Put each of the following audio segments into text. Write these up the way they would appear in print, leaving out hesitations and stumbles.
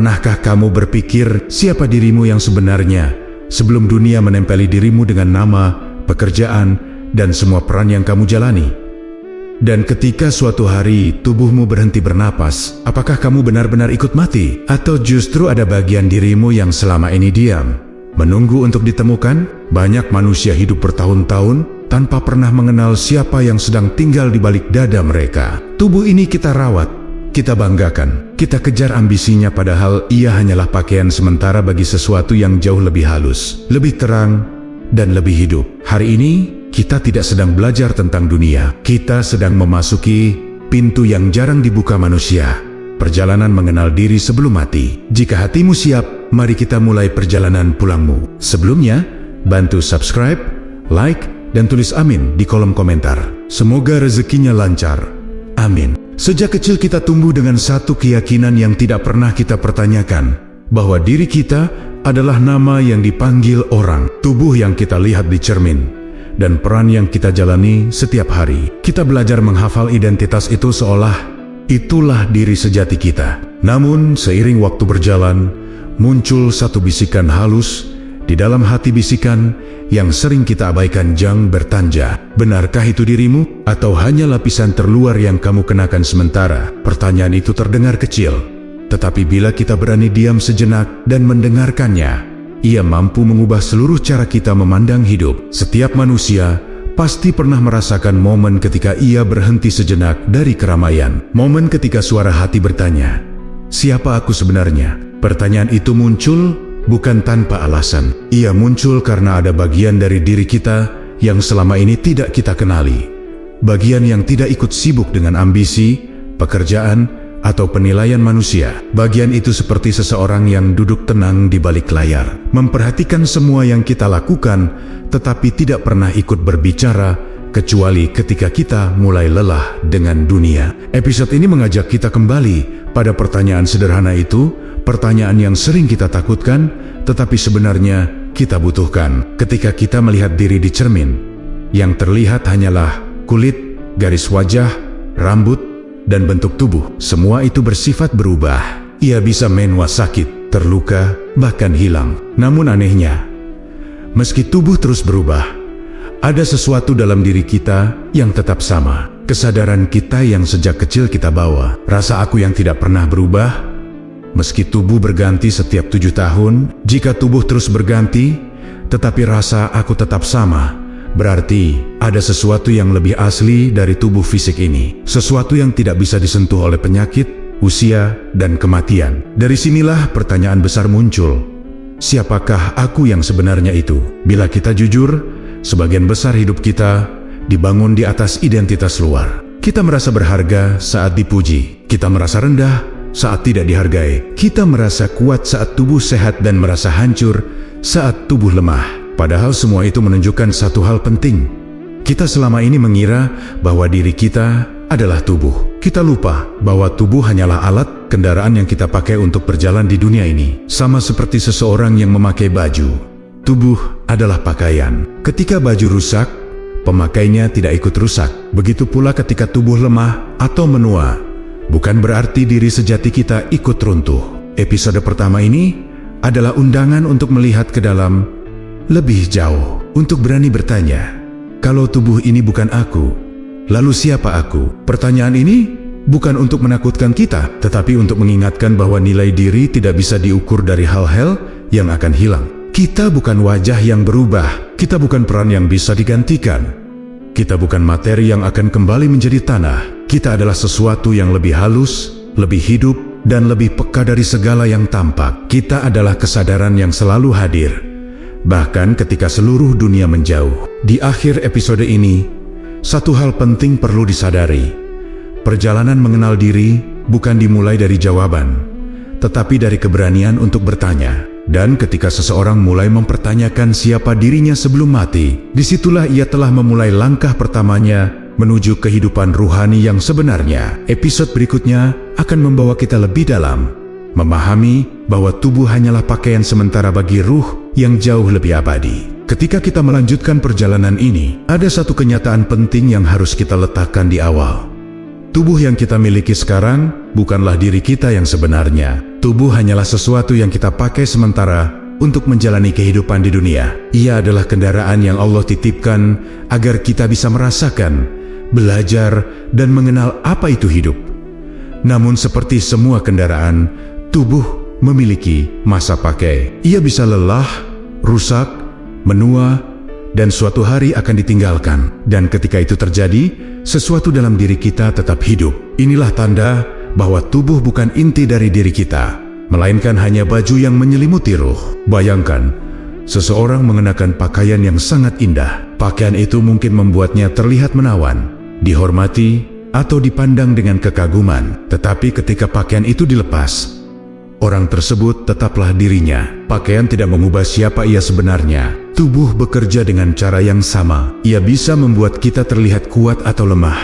Pernahkah kamu berpikir siapa dirimu yang sebenarnya sebelum dunia menempeli dirimu dengan nama, pekerjaan, dan semua peran yang kamu jalani? Dan ketika suatu hari tubuhmu berhenti bernapas, apakah kamu benar-benar ikut mati? Atau justru ada bagian dirimu yang selama ini diam, menunggu untuk ditemukan? Banyak manusia hidup bertahun-tahun tanpa pernah mengenal siapa yang sedang tinggal di balik dada mereka. Tubuh ini kita rawat, kita banggakan, kita kejar ambisinya, padahal ia hanyalah pakaian sementara bagi sesuatu yang jauh lebih halus, lebih terang, dan lebih hidup. Hari ini, kita tidak sedang belajar tentang dunia. Kita sedang memasuki pintu yang jarang dibuka manusia. Perjalanan mengenal diri sebelum mati. Jika hatimu siap, mari kita mulai perjalanan pulangmu. Sebelumnya, bantu subscribe, like, dan tulis amin di kolom komentar. Semoga rezekinya lancar. Amin. Sejak kecil kita tumbuh dengan satu keyakinan yang tidak pernah kita pertanyakan, bahwa diri kita adalah nama yang dipanggil orang, tubuh yang kita lihat di cermin, dan peran yang kita jalani setiap hari. Kita belajar menghafal identitas itu seolah itulah diri sejati kita. Namun, seiring waktu berjalan, muncul satu bisikan halus di dalam hati, bisikan yang sering kita abaikan. Jang bertanya, benarkah itu dirimu? Atau hanya lapisan terluar yang kamu kenakan sementara? Pertanyaan itu terdengar kecil, tetapi bila kita berani diam sejenak dan mendengarkannya, ia mampu mengubah seluruh cara kita memandang hidup. Setiap manusia pasti pernah merasakan momen ketika ia berhenti sejenak dari keramaian. Momen ketika suara hati bertanya, siapa aku sebenarnya? Pertanyaan itu muncul bukan tanpa alasan. Ia muncul karena ada bagian dari diri kita yang selama ini tidak kita kenali. Bagian yang tidak ikut sibuk dengan ambisi, pekerjaan, atau penilaian manusia. Bagian itu seperti seseorang yang duduk tenang di balik layar, memperhatikan semua yang kita lakukan, tetapi tidak pernah ikut berbicara, kecuali ketika kita mulai lelah dengan dunia. Episode ini mengajak kita kembali pada pertanyaan sederhana itu, pertanyaan yang sering kita takutkan, tetapi sebenarnya kita butuhkan. Ketika kita melihat diri di cermin, yang terlihat hanyalah kulit, garis wajah, rambut, dan bentuk tubuh. Semua itu bersifat berubah. Ia bisa menua, sakit, terluka, bahkan hilang. Namun anehnya, meski tubuh terus berubah, ada sesuatu dalam diri kita yang tetap sama. Kesadaran kita yang sejak kecil kita bawa. Rasa aku yang tidak pernah berubah. Meski tubuh berganti setiap 7 tahun, jika tubuh terus berganti, tetapi rasa aku tetap sama, berarti ada sesuatu yang lebih asli dari tubuh fisik ini. Sesuatu yang tidak bisa disentuh oleh penyakit, usia, dan kematian. Dari sinilah pertanyaan besar muncul. Siapakah aku yang sebenarnya itu? Bila kita jujur, sebagian besar hidup kita dibangun di atas identitas luar. Kita merasa berharga saat dipuji. Kita merasa rendah saat tidak dihargai. Kita merasa kuat saat tubuh sehat dan merasa hancur saat tubuh lemah. Padahal semua itu menunjukkan satu hal penting. Kita selama ini mengira bahwa diri kita adalah tubuh. Kita lupa bahwa tubuh hanyalah alat kendaraan yang kita pakai untuk berjalan di dunia ini. Sama seperti seseorang yang memakai baju. Tubuh adalah pakaian. Ketika baju rusak, pemakainya tidak ikut rusak. Begitu pula ketika tubuh lemah atau menua, bukan berarti diri sejati kita ikut runtuh. Episode pertama ini adalah undangan untuk melihat ke dalam lebih jauh, untuk berani bertanya, kalau tubuh ini bukan aku, lalu siapa aku? Pertanyaan ini bukan untuk menakutkan kita, tetapi untuk mengingatkan bahwa nilai diri tidak bisa diukur dari hal-hal yang akan hilang. Kita bukan wajah yang berubah, kita bukan peran yang bisa digantikan, kita bukan materi yang akan kembali menjadi tanah. Kita adalah sesuatu yang lebih halus, lebih hidup, dan lebih peka dari segala yang tampak. Kita adalah kesadaran yang selalu hadir, bahkan ketika seluruh dunia menjauh. Di akhir episode ini, satu hal penting perlu disadari. Perjalanan mengenal diri bukan dimulai dari jawaban, tetapi dari keberanian untuk bertanya. Dan ketika seseorang mulai mempertanyakan siapa dirinya sebelum mati, disitulah ia telah memulai langkah pertamanya menuju kehidupan ruhani yang sebenarnya. Episode berikutnya akan membawa kita lebih dalam, memahami bahwa tubuh hanyalah pakaian sementara bagi ruh yang jauh lebih abadi. Ketika kita melanjutkan perjalanan ini, ada satu kenyataan penting yang harus kita letakkan di awal. Tubuh yang kita miliki sekarang bukanlah diri kita yang sebenarnya. Tubuh hanyalah sesuatu yang kita pakai sementara untuk menjalani kehidupan di dunia. Ia adalah kendaraan yang Allah titipkan agar kita bisa merasakan, belajar, dan mengenal apa itu hidup. Namun seperti semua kendaraan, tubuh memiliki masa pakai. Ia bisa lelah, rusak, menua, dan suatu hari akan ditinggalkan. Dan ketika itu terjadi, sesuatu dalam diri kita tetap hidup. Inilah tanda bahwa tubuh bukan inti dari diri kita, melainkan hanya baju yang menyelimuti ruh. Bayangkan, seseorang mengenakan pakaian yang sangat indah. Pakaian itu mungkin membuatnya terlihat menawan, dihormati, atau dipandang dengan kekaguman. Tetapi ketika pakaian itu dilepas, orang tersebut tetaplah dirinya. Pakaian tidak mengubah siapa ia sebenarnya. Tubuh bekerja dengan cara yang sama. Ia bisa membuat kita terlihat kuat atau lemah,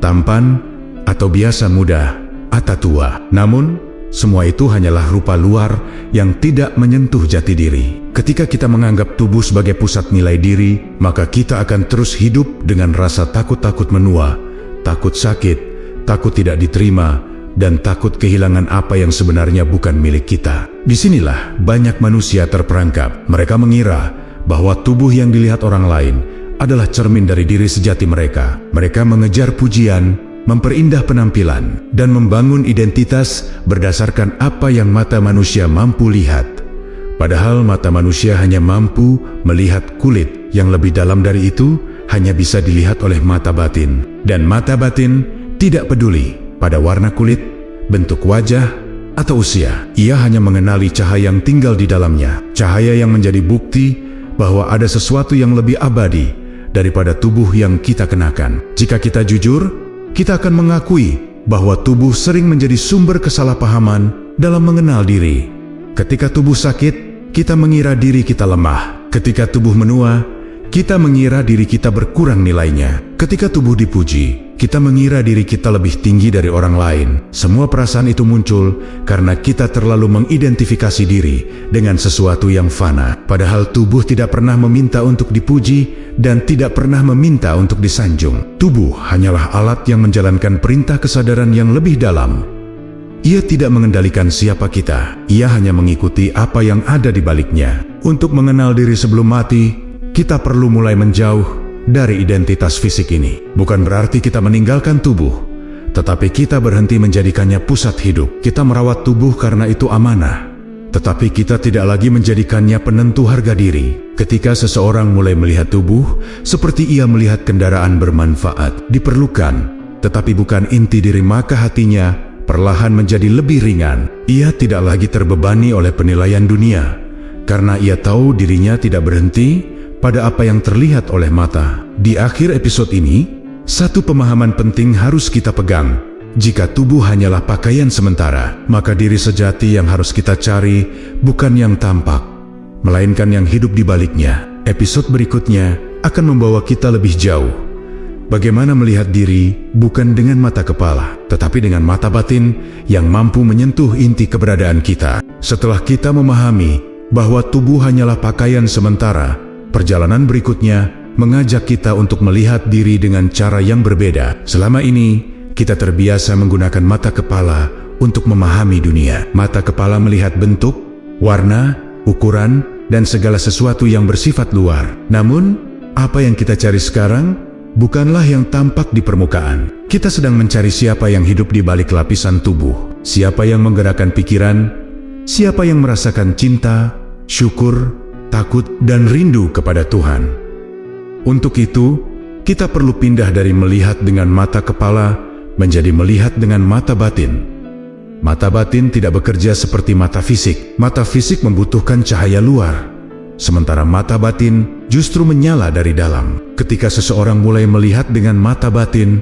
tampan atau biasa, muda atau tua. Namun, semua itu hanyalah rupa luar yang tidak menyentuh jati diri. Ketika kita menganggap tubuh sebagai pusat nilai diri, maka kita akan terus hidup dengan rasa takut menua, takut sakit, takut tidak diterima, dan takut kehilangan apa yang sebenarnya bukan milik kita. Disinilah banyak manusia terperangkap. Mereka mengira bahwa tubuh yang dilihat orang lain adalah cermin dari diri sejati mereka. Mereka mengejar pujian, memperindah penampilan, dan membangun identitas berdasarkan apa yang mata manusia mampu lihat. Padahal mata manusia hanya mampu melihat kulit. Yang lebih dalam dari itu hanya bisa dilihat oleh mata batin. Dan mata batin tidak peduli pada warna kulit, bentuk wajah, atau usia. Ia hanya mengenali cahaya yang tinggal di dalamnya. Cahaya yang menjadi bukti bahwa ada sesuatu yang lebih abadi daripada tubuh yang kita kenakan. Jika kita jujur, kita akan mengakui bahwa tubuh sering menjadi sumber kesalahpahaman dalam mengenal diri. Ketika tubuh sakit, kita mengira diri kita lemah. Ketika tubuh menua, kita mengira diri kita berkurang nilainya. Ketika tubuh dipuji, kita mengira diri kita lebih tinggi dari orang lain. Semua perasaan itu muncul karena kita terlalu mengidentifikasi diri dengan sesuatu yang fana. Padahal tubuh tidak pernah meminta untuk dipuji dan tidak pernah meminta untuk disanjung. Tubuh hanyalah alat yang menjalankan perintah kesadaran yang lebih dalam. Ia tidak mengendalikan siapa kita. Ia hanya mengikuti apa yang ada di baliknya. Untuk mengenal diri sebelum mati, kita perlu mulai menjauh dari identitas fisik ini. Bukan berarti kita meninggalkan tubuh, tetapi kita berhenti menjadikannya pusat hidup. Kita merawat tubuh karena itu amanah, tetapi kita tidak lagi menjadikannya penentu harga diri. Ketika seseorang mulai melihat tubuh seperti ia melihat kendaraan bermanfaat, diperlukan, tetapi bukan inti diri, maka hatinya perlahan menjadi lebih ringan. Ia tidak lagi terbebani oleh penilaian dunia, karena ia tahu dirinya tidak berhenti pada apa yang terlihat oleh mata. Di akhir episode ini, satu pemahaman penting harus kita pegang. Jika tubuh hanyalah pakaian sementara, maka diri sejati yang harus kita cari bukan yang tampak, melainkan yang hidup di baliknya. Episode berikutnya akan membawa kita lebih jauh. Bagaimana melihat diri bukan dengan mata kepala, tetapi dengan mata batin yang mampu menyentuh inti keberadaan kita. Setelah kita memahami bahwa tubuh hanyalah pakaian sementara, perjalanan berikutnya mengajak kita untuk melihat diri dengan cara yang berbeda. Selama ini, kita terbiasa menggunakan mata kepala untuk memahami dunia. Mata kepala melihat bentuk, warna, ukuran, dan segala sesuatu yang bersifat luar. Namun, apa yang kita cari sekarang bukanlah yang tampak di permukaan. Kita sedang mencari siapa yang hidup di balik lapisan tubuh. Siapa yang menggerakkan pikiran, siapa yang merasakan cinta, syukur, takut, dan rindu kepada Tuhan. Untuk itu, kita perlu pindah dari melihat dengan mata kepala menjadi melihat dengan mata batin. Mata batin tidak bekerja seperti mata fisik. Mata fisik membutuhkan cahaya luar, sementara mata batin justru menyala dari dalam. Ketika seseorang mulai melihat dengan mata batin,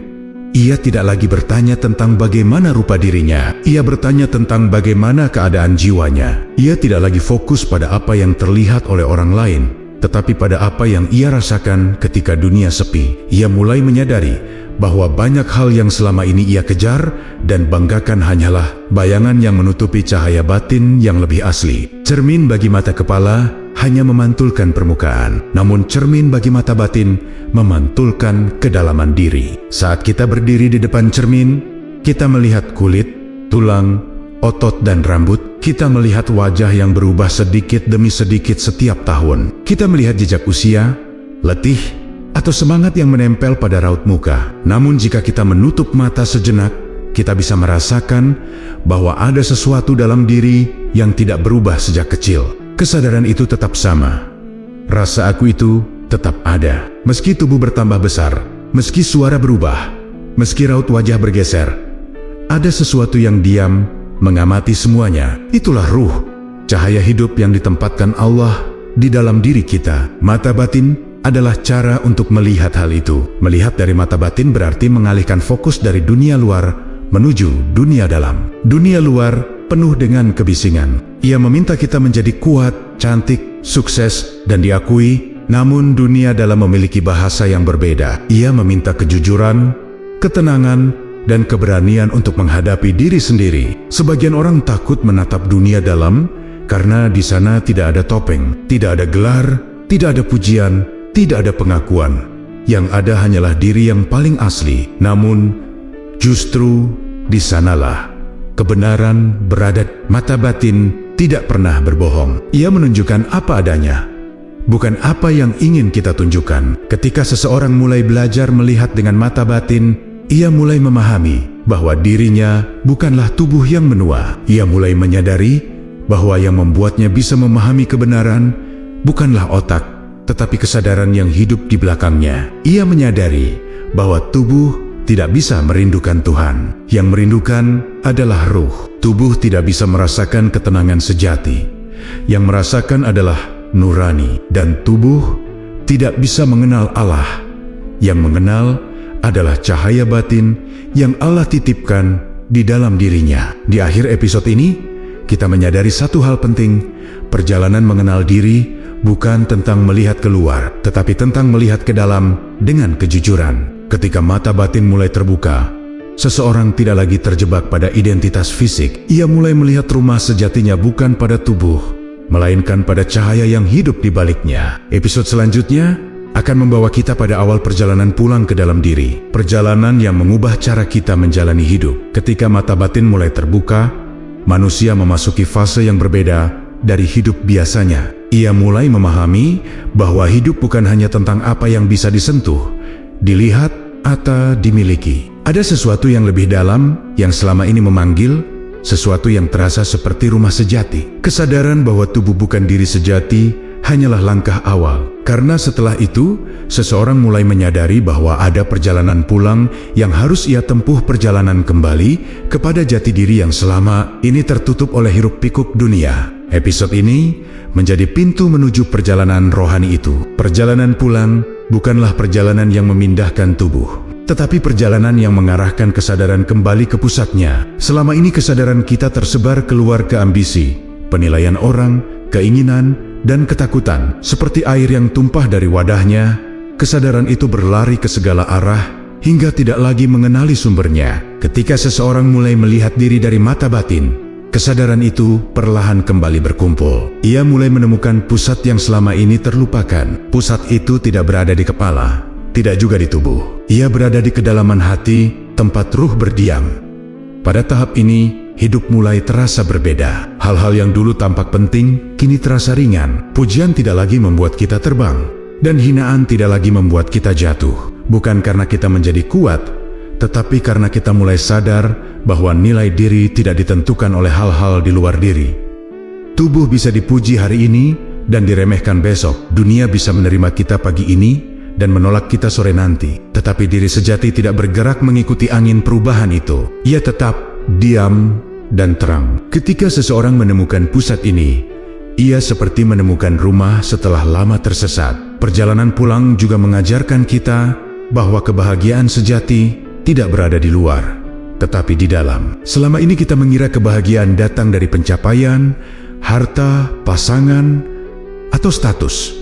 ia tidak lagi bertanya tentang bagaimana rupa dirinya. Ia bertanya tentang bagaimana keadaan jiwanya. Ia tidak lagi fokus pada apa yang terlihat oleh orang lain, tetapi pada apa yang ia rasakan ketika dunia sepi. Ia mulai menyadari bahwa banyak hal yang selama ini ia kejar dan banggakan hanyalah bayangan yang menutupi cahaya batin yang lebih asli. Cermin bagi mata kepala hanya memantulkan permukaan, namun cermin bagi mata batin memantulkan kedalaman diri. Saat kita berdiri di depan cermin, kita melihat kulit, tulang, otot dan rambut. Kita melihat wajah yang berubah sedikit demi sedikit setiap tahun. Kita melihat jejak usia, letih, atau semangat yang menempel pada raut muka. Namun jika kita menutup mata sejenak, kita bisa merasakan bahwa ada sesuatu dalam diri yang tidak berubah sejak kecil. Kesadaran itu tetap sama. Rasa aku itu tetap ada. Meski tubuh bertambah besar, meski suara berubah, meski raut wajah bergeser, ada sesuatu yang diam mengamati semuanya. Itulah ruh, cahaya hidup yang ditempatkan Allah di dalam diri kita. Mata batin adalah cara untuk melihat hal itu. Melihat dari mata batin berarti mengalihkan fokus dari dunia luar menuju dunia dalam. Dunia luar penuh dengan kebisingan. Ia meminta kita menjadi kuat, cantik, sukses, dan diakui. Namun dunia dalam memiliki bahasa yang berbeda. Ia meminta kejujuran, ketenangan, dan keberanian untuk menghadapi diri sendiri. Sebagian orang takut menatap dunia dalam karena di sana tidak ada topeng, tidak ada gelar, tidak ada pujian, tidak ada pengakuan. Yang ada hanyalah diri yang paling asli. Namun, justru di sanalah kebenaran berada. Mata batin tidak pernah berbohong. Ia menunjukkan apa adanya, bukan apa yang ingin kita tunjukkan. Ketika seseorang mulai belajar melihat dengan mata batin, ia mulai memahami bahwa dirinya bukanlah tubuh yang menua. Ia mulai menyadari bahwa yang membuatnya bisa memahami kebenaran bukanlah otak, tetapi kesadaran yang hidup di belakangnya. Ia menyadari bahwa tubuh tidak bisa merindukan Tuhan. Yang merindukan adalah ruh. Tubuh tidak bisa merasakan ketenangan sejati. Yang merasakan adalah nurani. Dan tubuh tidak bisa mengenal Allah. Yang mengenal adalah cahaya batin yang Allah titipkan di dalam dirinya. Di akhir episode ini, kita menyadari satu hal penting. Perjalanan mengenal diri bukan tentang melihat keluar, tetapi tentang melihat ke dalam dengan kejujuran. Ketika mata batin mulai terbuka, seseorang tidak lagi terjebak pada identitas fisik. Ia mulai melihat rumah sejatinya bukan pada tubuh, melainkan pada cahaya yang hidup di baliknya. Episode selanjutnya akan membawa kita pada awal perjalanan pulang ke dalam diri. Perjalanan yang mengubah cara kita menjalani hidup. Ketika mata batin mulai terbuka, manusia memasuki fase yang berbeda dari hidup biasanya. Ia mulai memahami bahwa hidup bukan hanya tentang apa yang bisa disentuh, dilihat, atau dimiliki. Ada sesuatu yang lebih dalam yang selama ini memanggil, sesuatu yang terasa seperti rumah sejati. Kesadaran bahwa tubuh bukan diri sejati hanyalah langkah awal. Karena setelah itu, seseorang mulai menyadari bahwa ada perjalanan pulang yang harus ia tempuh, perjalanan kembali kepada jati diri yang selama ini tertutup oleh hiruk-pikuk dunia. Episode ini menjadi pintu menuju perjalanan rohani itu. Perjalanan pulang bukanlah perjalanan yang memindahkan tubuh, tetapi perjalanan yang mengarahkan kesadaran kembali ke pusatnya. Selama ini kesadaran kita tersebar keluar ke ambisi, penilaian orang, keinginan, dan ketakutan. Seperti air yang tumpah dari wadahnya, kesadaran itu berlari ke segala arah hingga tidak lagi mengenali sumbernya. Ketika seseorang mulai melihat diri dari mata batin, kesadaran itu perlahan kembali berkumpul. Ia mulai menemukan pusat yang selama ini terlupakan. Pusat itu tidak berada di kepala, tidak juga di tubuh. Ia berada di kedalaman hati, tempat ruh berdiam. Pada tahap ini, hidup mulai terasa berbeda. Hal-hal yang dulu tampak penting, kini terasa ringan. Pujian tidak lagi membuat kita terbang, dan hinaan tidak lagi membuat kita jatuh. Bukan karena kita menjadi kuat, tetapi karena kita mulai sadar bahwa nilai diri tidak ditentukan oleh hal-hal di luar diri. Tubuh bisa dipuji hari ini dan diremehkan besok. Dunia bisa menerima kita pagi ini dan menolak kita sore nanti. Tetapi diri sejati tidak bergerak mengikuti angin perubahan itu. Ia tetap diam dan terang. Ketika seseorang menemukan pusat ini, ia seperti menemukan rumah setelah lama tersesat. Perjalanan pulang juga mengajarkan kita bahwa kebahagiaan sejati tidak berada di luar, tetapi di dalam. Selama ini kita mengira kebahagiaan datang dari pencapaian, harta, pasangan, atau status.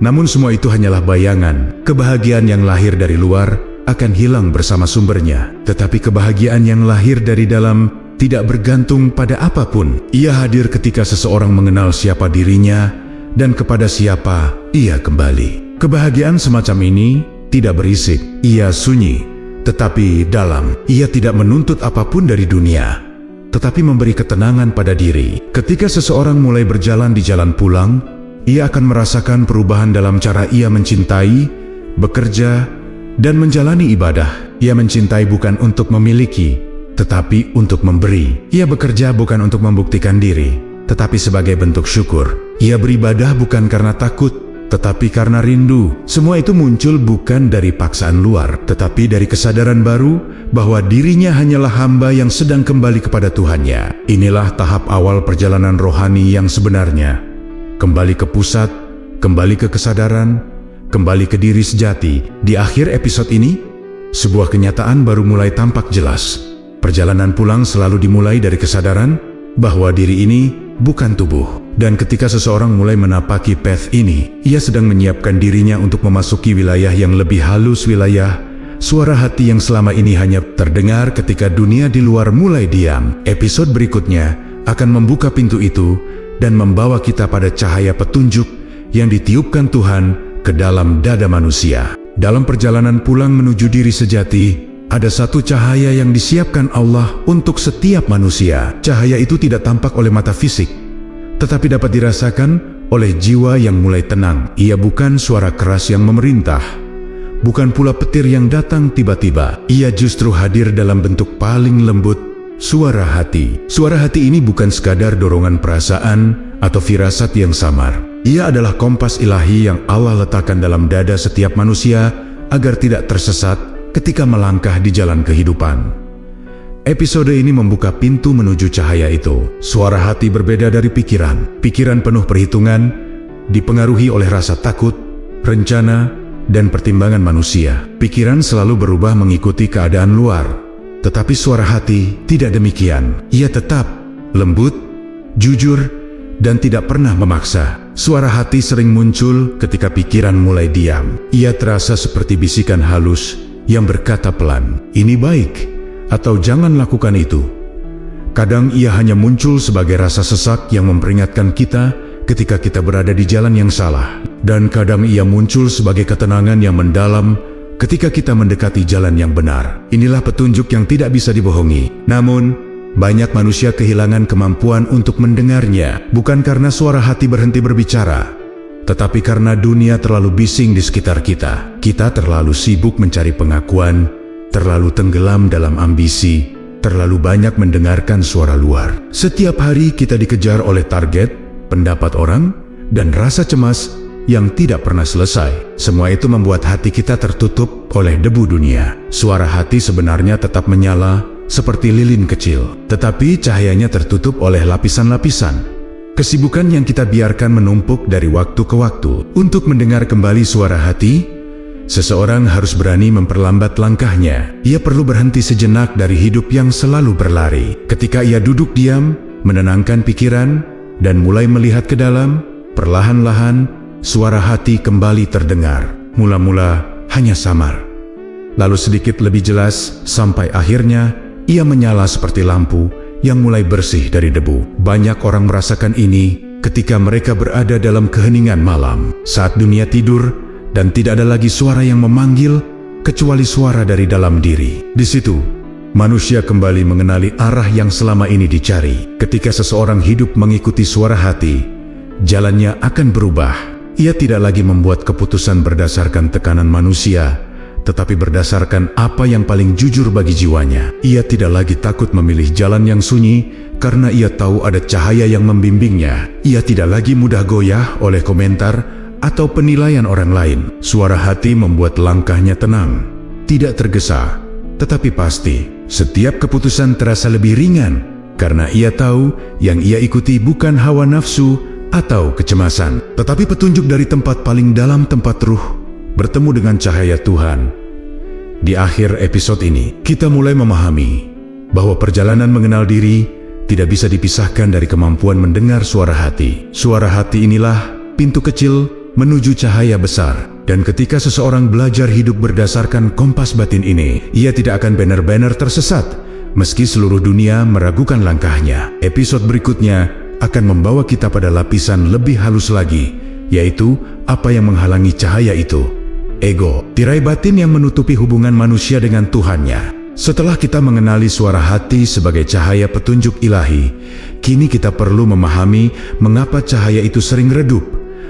Namun semua itu hanyalah bayangan. Kebahagiaan yang lahir dari luar akan hilang bersama sumbernya. Tetapi kebahagiaan yang lahir dari dalam tidak bergantung pada apapun. Ia hadir ketika seseorang mengenal siapa dirinya dan kepada siapa ia kembali. Kebahagiaan semacam ini tidak berisik, ia sunyi, tetapi dalam. Ia tidak menuntut apapun dari dunia, tetapi memberi ketenangan pada diri. Ketika seseorang mulai berjalan di jalan pulang, ia akan merasakan perubahan dalam cara ia mencintai, bekerja, dan menjalani ibadah. Ia mencintai bukan untuk memiliki, tetapi untuk memberi. Ia bekerja bukan untuk membuktikan diri, tetapi sebagai bentuk syukur. Ia beribadah bukan karena takut, tetapi karena rindu. Semua itu muncul bukan dari paksaan luar, tetapi dari kesadaran baru bahwa dirinya hanyalah hamba yang sedang kembali kepada Tuhannya. Inilah tahap awal perjalanan rohani yang sebenarnya. Kembali ke pusat, kembali ke kesadaran, kembali ke diri sejati. Di akhir episode ini, sebuah kenyataan baru mulai tampak jelas. Perjalanan pulang selalu dimulai dari kesadaran bahwa diri ini bukan tubuh. Dan ketika seseorang mulai menapaki path ini, ia sedang menyiapkan dirinya untuk memasuki wilayah yang lebih halus, wilayah suara hati yang selama ini hanya terdengar ketika dunia di luar mulai diam. Episode berikutnya akan membuka pintu itu dan membawa kita pada cahaya petunjuk yang ditiupkan Tuhan ke dalam dada manusia. Dalam perjalanan pulang menuju diri sejati, ada satu cahaya yang disiapkan Allah untuk setiap manusia. Cahaya itu tidak tampak oleh mata fisik, tetapi dapat dirasakan oleh jiwa yang mulai tenang. Ia bukan suara keras yang memerintah, bukan pula petir yang datang tiba-tiba. Ia justru hadir dalam bentuk paling lembut, suara hati. Suara hati ini bukan sekadar dorongan perasaan atau firasat yang samar. Ia adalah kompas ilahi yang Allah letakkan dalam dada setiap manusia agar tidak tersesat ketika melangkah di jalan kehidupan. Episode ini membuka pintu menuju cahaya itu. Suara hati berbeda dari pikiran. Pikiran penuh perhitungan, dipengaruhi oleh rasa takut, rencana, dan pertimbangan manusia. Pikiran selalu berubah mengikuti keadaan luar. Tetapi suara hati tidak demikian. Ia tetap lembut, jujur, dan tidak pernah memaksa. Suara hati sering muncul ketika pikiran mulai diam. Ia terasa seperti bisikan halus yang berkata pelan, "Ini baik," atau "Jangan lakukan itu." Kadang ia hanya muncul sebagai rasa sesak yang memperingatkan kita ketika kita berada di jalan yang salah. Dan kadang ia muncul sebagai ketenangan yang mendalam ketika kita mendekati jalan yang benar. Inilah petunjuk yang tidak bisa dibohongi. Namun, banyak manusia kehilangan kemampuan untuk mendengarnya, bukan karena suara hati berhenti berbicara, tetapi karena dunia terlalu bising di sekitar kita. Kita terlalu sibuk mencari pengakuan, terlalu tenggelam dalam ambisi, terlalu banyak mendengarkan suara luar. Setiap hari kita dikejar oleh target, pendapat orang, dan rasa cemas yang tidak pernah selesai. Semua itu membuat hati kita tertutup oleh debu dunia. Suara hati sebenarnya tetap menyala seperti lilin kecil, tetapi cahayanya tertutup oleh lapisan-lapisan kesibukan yang kita biarkan menumpuk dari waktu ke waktu. Untuk mendengar kembali suara hati, seseorang harus berani memperlambat langkahnya. Ia perlu berhenti sejenak dari hidup yang selalu berlari. Ketika ia duduk diam, menenangkan pikiran, dan mulai melihat ke dalam, perlahan-lahan suara hati kembali terdengar. Mula-mula hanya samar, lalu sedikit lebih jelas, sampai akhirnya ia menyala seperti lampu yang mulai bersih dari debu. Banyak orang merasakan ini ketika mereka berada dalam keheningan malam, saat dunia tidur dan tidak ada lagi suara yang memanggil kecuali suara dari dalam diri. Di situ, manusia kembali mengenali arah yang selama ini dicari. Ketika seseorang hidup mengikuti suara hati, jalannya akan berubah. Ia tidak lagi membuat keputusan berdasarkan tekanan manusia, tetapi berdasarkan apa yang paling jujur bagi jiwanya. Ia tidak lagi takut memilih jalan yang sunyi karena ia tahu ada cahaya yang membimbingnya. Ia tidak lagi mudah goyah oleh komentar atau penilaian orang lain. Suara hati membuat langkahnya tenang, tidak tergesa, tetapi pasti. Setiap keputusan terasa lebih ringan karena ia tahu yang ia ikuti bukan hawa nafsu atau kecemasan, tetapi petunjuk dari tempat paling dalam, tempat ruh bertemu dengan cahaya Tuhan. Di akhir episode ini, kita mulai memahami bahwa perjalanan mengenal diri tidak bisa dipisahkan dari kemampuan mendengar suara hati. Suara hati inilah pintu kecil menuju cahaya besar. Dan ketika seseorang belajar hidup berdasarkan kompas batin ini, ia tidak akan benar-benar tersesat, meski seluruh dunia meragukan langkahnya. Episode berikutnya akan membawa kita pada lapisan lebih halus lagi, yaitu apa yang menghalangi cahaya itu. Ego, tirai batin yang menutupi hubungan manusia dengan Tuhannya. Setelah kita mengenali suara hati sebagai cahaya petunjuk ilahi, kini kita perlu memahami mengapa cahaya itu sering redup,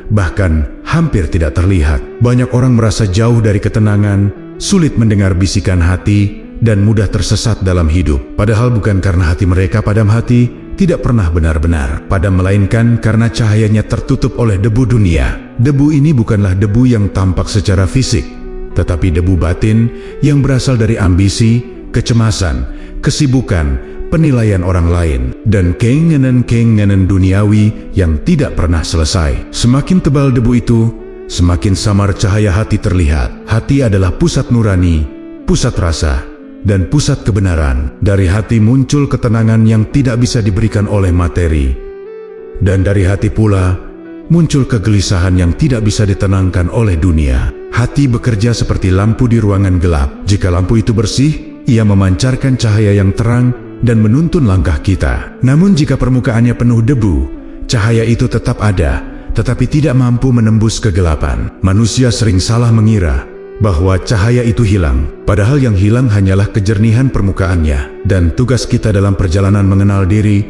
bahkan hampir tidak terlihat. Banyak orang merasa jauh dari ketenangan, sulit mendengar bisikan hati, dan mudah tersesat dalam hidup. Padahal bukan karena hati mereka padam hati, tidak pernah benar-benar padam, melainkan karena cahayanya tertutup oleh debu dunia. Debu ini bukanlah debu yang tampak secara fisik, tetapi debu batin yang berasal dari ambisi, kecemasan, kesibukan, penilaian orang lain, dan keinginan-keinginan duniawi yang tidak pernah selesai. Semakin tebal debu itu, semakin samar cahaya hati terlihat. Hati adalah pusat nurani, pusat rasa, dan pusat kebenaran. Dari hati muncul ketenangan yang tidak bisa diberikan oleh materi. Dan dari hati pula muncul kegelisahan yang tidak bisa ditenangkan oleh dunia. Hati bekerja seperti lampu di ruangan gelap. Jika lampu itu bersih, ia memancarkan cahaya yang terang dan menuntun langkah kita. Namun jika permukaannya penuh debu, cahaya itu tetap ada, tetapi tidak mampu menembus kegelapan. Manusia sering salah mengira bahwa cahaya itu hilang, padahal yang hilang hanyalah kejernihan permukaannya. Dan tugas kita dalam perjalanan mengenal diri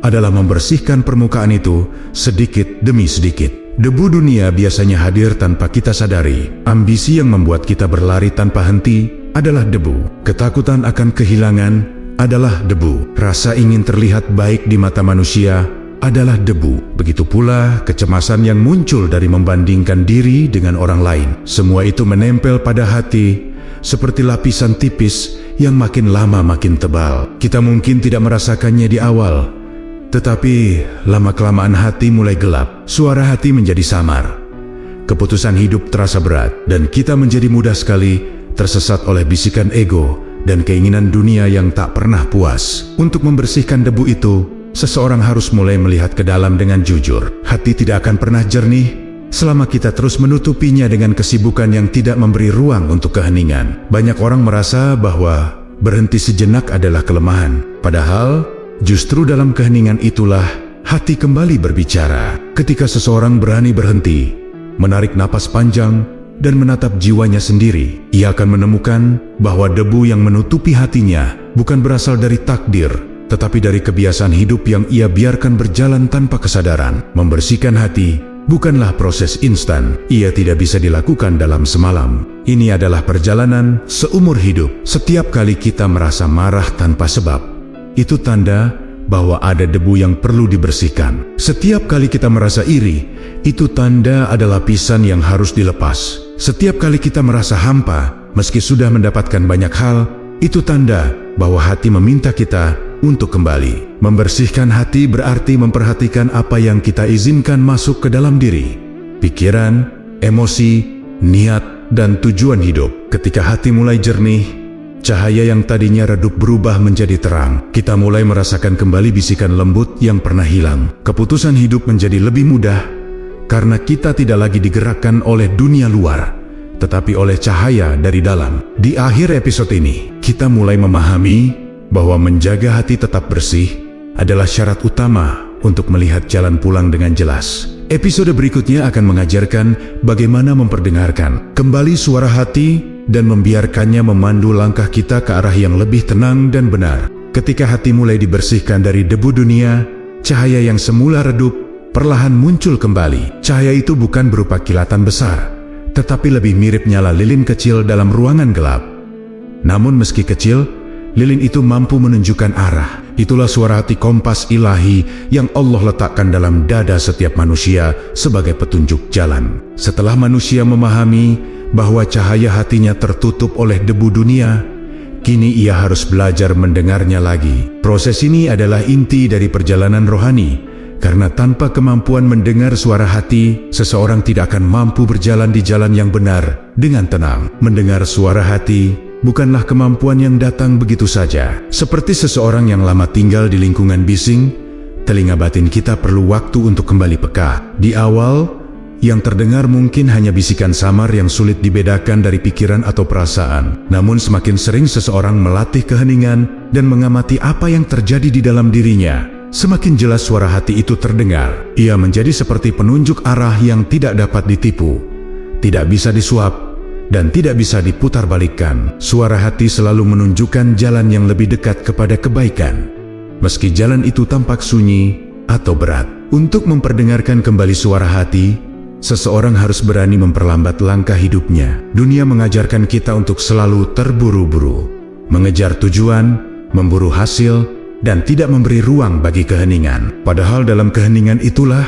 adalah membersihkan permukaan itu sedikit demi sedikit. Debu dunia biasanya hadir tanpa kita sadari. Ambisi yang membuat kita berlari tanpa henti adalah debu. Ketakutan akan kehilangan adalah debu. Rasa ingin terlihat baik di mata manusia adalah debu. Begitu pula kecemasan yang muncul dari membandingkan diri dengan orang lain. Semua itu menempel pada hati seperti lapisan tipis yang makin lama makin tebal. Kita mungkin tidak merasakannya di awal, tetapi lama-kelamaan hati mulai gelap. Suara hati menjadi samar. Keputusan hidup terasa berat, dan kita menjadi mudah sekali tersesat oleh bisikan ego dan keinginan dunia yang tak pernah puas. Untuk membersihkan debu itu, seseorang harus mulai melihat ke dalam dengan jujur. Hati tidak akan pernah jernih selama kita terus menutupinya dengan kesibukan yang tidak memberi ruang untuk keheningan. Banyak orang merasa bahwa berhenti sejenak adalah kelemahan, padahal justru dalam keheningan itulah hati kembali berbicara. Ketika seseorang berani berhenti, menarik napas panjang, dan menatap jiwanya sendiri, ia akan menemukan bahwa debu yang menutupi hatinya bukan berasal dari takdir, tetapi dari kebiasaan hidup yang ia biarkan berjalan tanpa kesadaran. Membersihkan hati bukanlah proses instan, ia tidak bisa dilakukan dalam semalam. Ini adalah perjalanan seumur hidup. Setiap kali kita merasa marah tanpa sebab, itu tanda bahwa ada debu yang perlu dibersihkan. Setiap kali kita merasa iri, itu tanda ada lapisan yang harus dilepas. Setiap kali kita merasa hampa, meski sudah mendapatkan banyak hal, itu tanda bahwa hati meminta kita untuk kembali. Membersihkan hati berarti memperhatikan apa yang kita izinkan masuk ke dalam diri, pikiran, emosi, niat, dan tujuan hidup. Ketika hati mulai jernih, cahaya yang tadinya redup berubah menjadi terang. Kita mulai merasakan kembali bisikan lembut yang pernah hilang. Keputusan hidup menjadi lebih mudah karena kita tidak lagi digerakkan oleh dunia luar, tetapi oleh cahaya dari dalam. Di akhir episode ini, kita mulai memahami bahwa menjaga hati tetap bersih adalah syarat utama untuk melihat jalan pulang dengan jelas. Episode berikutnya akan mengajarkan bagaimana memperdengarkan kembali suara hati dan membiarkannya memandu langkah kita ke arah yang lebih tenang dan benar. Ketika hati mulai dibersihkan dari debu dunia, cahaya yang semula redup perlahan muncul kembali. Cahaya itu bukan berupa kilatan besar, tetapi lebih mirip nyala lilin kecil dalam ruangan gelap. Namun meski kecil, lilin itu mampu menunjukkan arah. Itulah suara hati kompas ilahi yang Allah letakkan dalam dada setiap manusia sebagai petunjuk jalan. Setelah manusia memahami bahwa cahaya hatinya tertutup oleh debu dunia, kini ia harus belajar mendengarnya lagi. Proses ini adalah inti dari perjalanan rohani, karena tanpa kemampuan mendengar suara hati, seseorang tidak akan mampu berjalan di jalan yang benar dengan tenang. Mendengar suara hati bukanlah kemampuan yang datang begitu saja. Seperti seseorang yang lama tinggal di lingkungan bising, telinga batin kita perlu waktu untuk kembali peka. Di awal, yang terdengar mungkin hanya bisikan samar yang sulit dibedakan dari pikiran atau perasaan. Namun semakin sering seseorang melatih keheningan dan mengamati apa yang terjadi di dalam dirinya, semakin jelas suara hati itu terdengar. Ia menjadi seperti penunjuk arah yang tidak dapat ditipu, tidak bisa disuap, dan tidak bisa diputarbalikkan. Suara hati selalu menunjukkan jalan yang lebih dekat kepada kebaikan, meski jalan itu tampak sunyi atau berat. Untuk memperdengarkan kembali suara hati, seseorang harus berani memperlambat langkah hidupnya. Dunia mengajarkan kita untuk selalu terburu-buru, mengejar tujuan, memburu hasil, dan tidak memberi ruang bagi keheningan. Padahal dalam keheningan itulah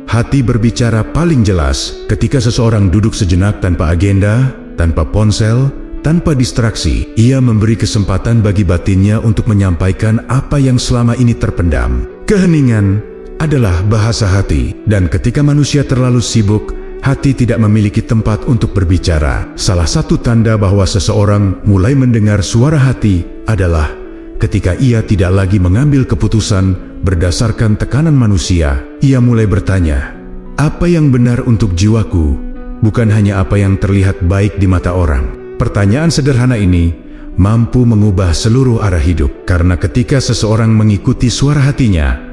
hati berbicara paling jelas. Ketika seseorang duduk sejenak tanpa agenda, tanpa ponsel, tanpa distraksi, ia memberi kesempatan bagi batinnya untuk menyampaikan apa yang selama ini terpendam. Keheningan adalah bahasa hati, dan ketika manusia terlalu sibuk, hati tidak memiliki tempat untuk berbicara. Salah satu tanda bahwa seseorang mulai mendengar suara hati adalah ketika ia tidak lagi mengambil keputusan berdasarkan tekanan manusia. Ia mulai bertanya, apa yang benar untuk jiwaku, bukan hanya apa yang terlihat baik di mata orang. Pertanyaan sederhana ini mampu mengubah seluruh arah hidup, karena ketika seseorang mengikuti suara hatinya,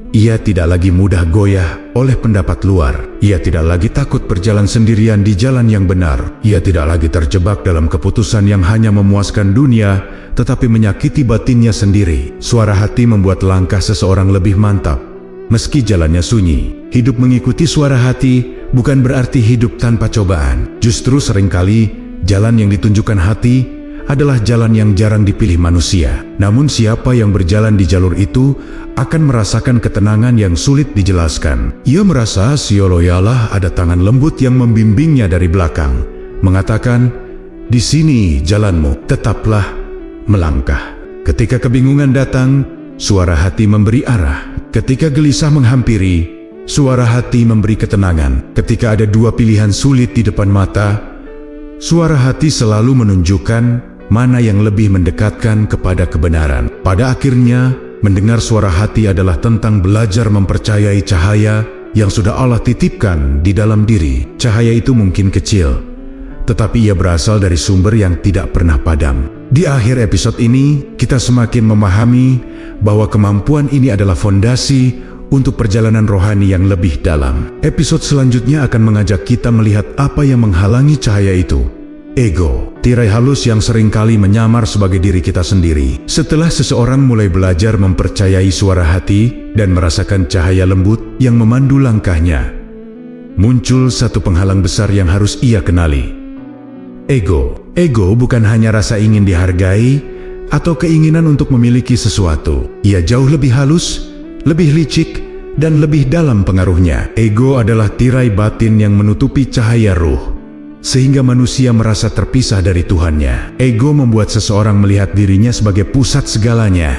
ia tidak lagi mudah goyah oleh pendapat luar. Ia tidak lagi takut berjalan sendirian di jalan yang benar. Ia tidak lagi terjebak dalam keputusan yang hanya memuaskan dunia, tetapi menyakiti batinnya sendiri. Suara hati membuat langkah seseorang lebih mantap, meski jalannya sunyi. Hidup mengikuti suara hati bukan berarti hidup tanpa cobaan. Justru seringkali jalan yang ditunjukkan hati adalah jalan yang jarang dipilih manusia. Namun siapa yang berjalan di jalur itu akan merasakan ketenangan yang sulit dijelaskan. Ia merasa seolah-olah ada tangan lembut yang membimbingnya dari belakang, mengatakan, di sini jalanmu, tetaplah melangkah. Ketika kebingungan datang, suara hati memberi arah. Ketika gelisah menghampiri, suara hati memberi ketenangan. Ketika ada dua pilihan sulit di depan mata, suara hati selalu menunjukkan mana yang lebih mendekatkan kepada kebenaran. Pada akhirnya, mendengar suara hati adalah tentang belajar mempercayai cahaya yang sudah Allah titipkan di dalam diri. Cahaya itu mungkin kecil, tetapi ia berasal dari sumber yang tidak pernah padam. Di akhir episode ini, kita semakin memahami bahwa kemampuan ini adalah fondasi untuk perjalanan rohani yang lebih dalam. Episode selanjutnya akan mengajak kita melihat apa yang menghalangi cahaya itu. Ego, tirai halus yang seringkali menyamar sebagai diri kita sendiri. Setelah seseorang mulai belajar mempercayai suara hati dan merasakan cahaya lembut yang memandu langkahnya, muncul satu penghalang besar yang harus ia kenali. Ego. Ego bukan hanya rasa ingin dihargai atau keinginan untuk memiliki sesuatu. Ia jauh lebih halus, lebih licik, dan lebih dalam pengaruhnya. Ego adalah tirai batin yang menutupi cahaya ruh, sehingga manusia merasa terpisah dari Tuhannya. Ego membuat seseorang melihat dirinya sebagai pusat segalanya,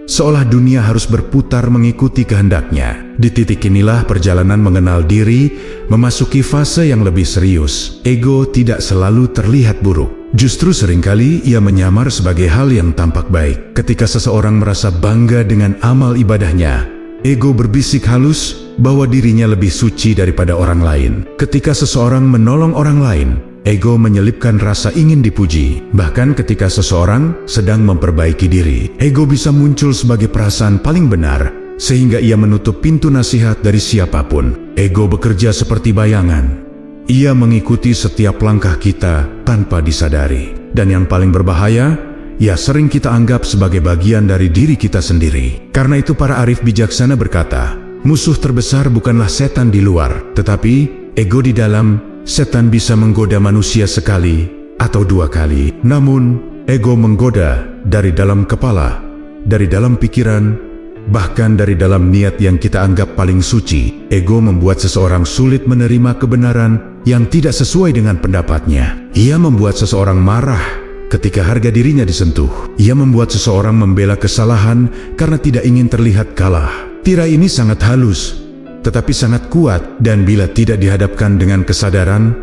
seolah dunia harus berputar mengikuti kehendaknya. Di titik inilah perjalanan mengenal diri memasuki fase yang lebih serius. Ego tidak selalu terlihat buruk. Justru seringkali ia menyamar sebagai hal yang tampak baik. Ketika seseorang merasa bangga dengan amal ibadahnya, ego berbisik halus bahwa dirinya lebih suci daripada orang lain. Ketika seseorang menolong orang lain, ego menyelipkan rasa ingin dipuji. Bahkan ketika seseorang sedang memperbaiki diri, ego bisa muncul sebagai perasaan paling benar, sehingga ia menutup pintu nasihat dari siapapun. Ego bekerja seperti bayangan. Ia mengikuti setiap langkah kita tanpa disadari. Dan yang paling berbahaya, ia sering kita anggap sebagai bagian dari diri kita sendiri. Karena itu para arif bijaksana berkata, musuh terbesar bukanlah setan di luar, tetapi ego di dalam. Setan bisa menggoda manusia sekali atau dua kali. Namun, ego menggoda dari dalam kepala, dari dalam pikiran, bahkan dari dalam niat yang kita anggap paling suci. Ego membuat seseorang sulit menerima kebenaran yang tidak sesuai dengan pendapatnya. Ia membuat seseorang marah ketika harga dirinya disentuh. Ia membuat seseorang membela kesalahan karena tidak ingin terlihat kalah. Tirai ini sangat halus, tetapi sangat kuat, dan bila tidak dihadapkan dengan kesadaran,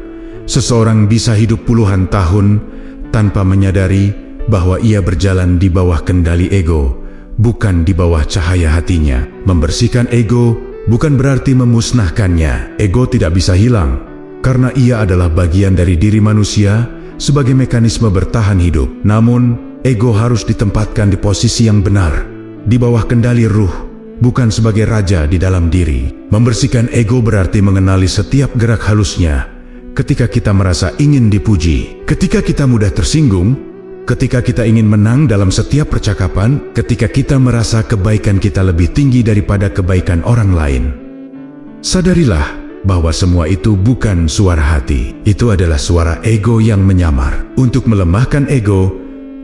seseorang bisa hidup puluhan tahun tanpa menyadari bahwa ia berjalan di bawah kendali ego, bukan di bawah cahaya hatinya. Membersihkan ego bukan berarti memusnahkannya. Ego tidak bisa hilang, karena ia adalah bagian dari diri manusia sebagai mekanisme bertahan hidup. Namun, ego harus ditempatkan di posisi yang benar, di bawah kendali ruh, bukan sebagai raja di dalam diri. Membersihkan ego berarti mengenali setiap gerak halusnya. Ketika kita merasa ingin dipuji, ketika kita mudah tersinggung, ketika kita ingin menang dalam setiap percakapan, ketika kita merasa kebaikan kita lebih tinggi daripada kebaikan orang lain. Sadarilah bahwa semua itu bukan suara hati. Itu adalah suara ego yang menyamar. Untuk melemahkan ego,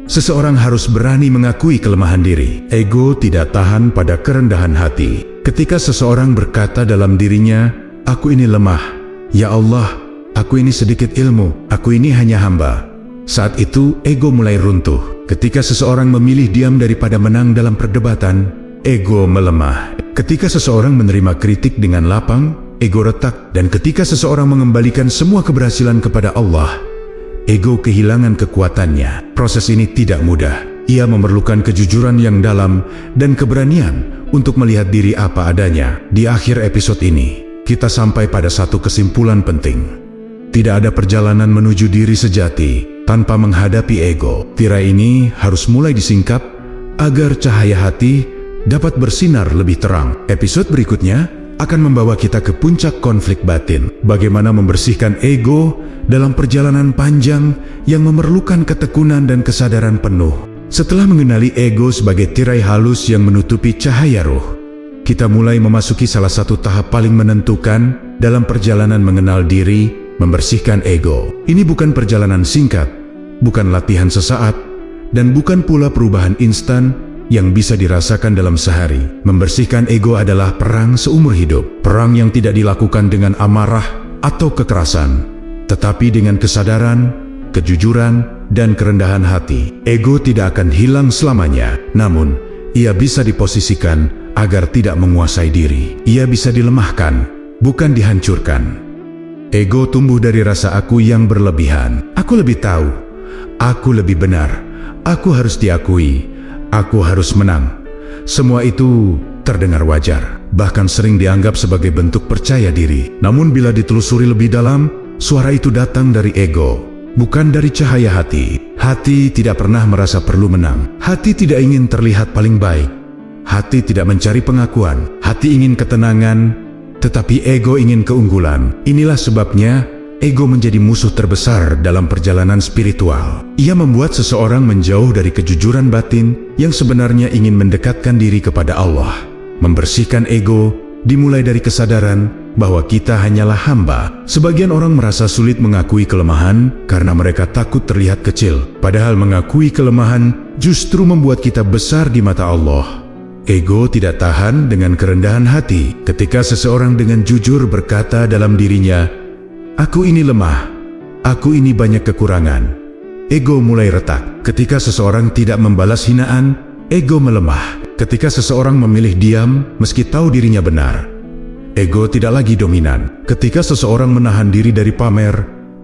seseorang harus berani mengakui kelemahan diri. Ego tidak tahan pada kerendahan hati. Ketika seseorang berkata dalam dirinya, "Aku ini lemah. Ya Allah, aku ini sedikit ilmu. Aku ini hanya hamba." Saat itu, ego mulai runtuh. Ketika seseorang memilih diam daripada menang dalam perdebatan, ego melemah. Ketika seseorang menerima kritik dengan lapang, ego retak. Dan ketika seseorang mengembalikan semua keberhasilan kepada Allah, ego kehilangan kekuatannya. Proses ini tidak mudah. Ia memerlukan kejujuran yang dalam dan keberanian untuk melihat diri apa adanya. Di akhir episode ini, kita sampai pada satu kesimpulan penting. Tidak ada perjalanan menuju diri sejati tanpa menghadapi ego. Tirai ini harus mulai disingkap agar cahaya hati dapat bersinar lebih terang. Episode berikutnya akan membawa kita ke puncak konflik batin. Bagaimana membersihkan ego dalam perjalanan panjang yang memerlukan ketekunan dan kesadaran penuh. Setelah mengenali ego sebagai tirai halus yang menutupi cahaya roh, kita mulai memasuki salah satu tahap paling menentukan dalam perjalanan mengenal diri, membersihkan ego. Ini bukan perjalanan singkat, bukan latihan sesaat, dan bukan pula perubahan instan yang bisa dirasakan dalam sehari. Membersihkan ego adalah perang seumur hidup. Perang yang tidak dilakukan dengan amarah atau kekerasan, tetapi dengan kesadaran, kejujuran, dan kerendahan hati. Ego tidak akan hilang selamanya, namun ia bisa diposisikan agar tidak menguasai diri. Ia bisa dilemahkan, bukan dihancurkan. Ego tumbuh dari rasa aku yang berlebihan. Aku lebih tahu, aku lebih benar, aku harus diakui, aku harus menang. Semua itu terdengar wajar, bahkan sering dianggap sebagai bentuk percaya diri. Namun bila ditelusuri lebih dalam, suara itu datang dari ego, bukan dari cahaya hati. Hati tidak pernah merasa perlu menang. Hati tidak ingin terlihat paling baik. Hati tidak mencari pengakuan. Hati ingin ketenangan, tetapi ego ingin keunggulan. Inilah sebabnya ego menjadi musuh terbesar dalam perjalanan spiritual. Ia membuat seseorang menjauh dari kejujuran batin yang sebenarnya ingin mendekatkan diri kepada Allah. Membersihkan ego dimulai dari kesadaran bahwa kita hanyalah hamba. Sebagian orang merasa sulit mengakui kelemahan karena mereka takut terlihat kecil. Padahal mengakui kelemahan justru membuat kita besar di mata Allah. Ego tidak tahan dengan kerendahan hati. Ketika seseorang dengan jujur berkata dalam dirinya, "Aku ini lemah, aku ini banyak kekurangan," ego mulai retak. Ketika seseorang tidak membalas hinaan, ego melemah. Ketika seseorang memilih diam meski tahu dirinya benar, ego tidak lagi dominan. Ketika seseorang menahan diri dari pamer,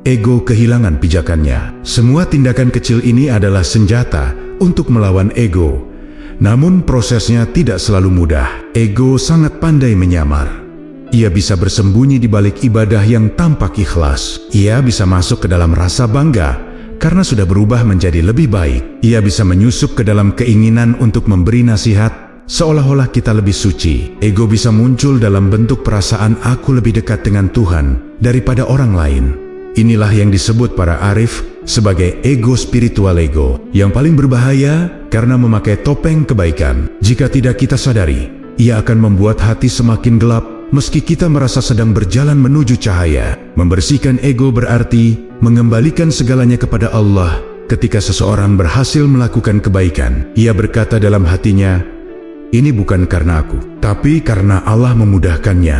ego kehilangan pijakannya. Semua tindakan kecil ini adalah senjata untuk melawan ego. Namun prosesnya tidak selalu mudah. Ego sangat pandai menyamar. Ia bisa bersembunyi di balik ibadah yang tampak ikhlas. Ia bisa masuk ke dalam rasa bangga karena sudah berubah menjadi lebih baik. Ia bisa menyusup ke dalam keinginan untuk memberi nasihat seolah-olah kita lebih suci. Ego bisa muncul dalam bentuk perasaan aku lebih dekat dengan Tuhan daripada orang lain. Inilah yang disebut para arif sebagai ego spiritual ego. Yang paling berbahaya karena memakai topeng kebaikan. Jika tidak kita sadari, ia akan membuat hati semakin gelap meski kita merasa sedang berjalan menuju cahaya. Membersihkan ego berarti mengembalikan segalanya kepada Allah. Ketika seseorang berhasil melakukan kebaikan, ia berkata dalam hatinya, "Ini bukan karena aku, tapi karena Allah memudahkannya."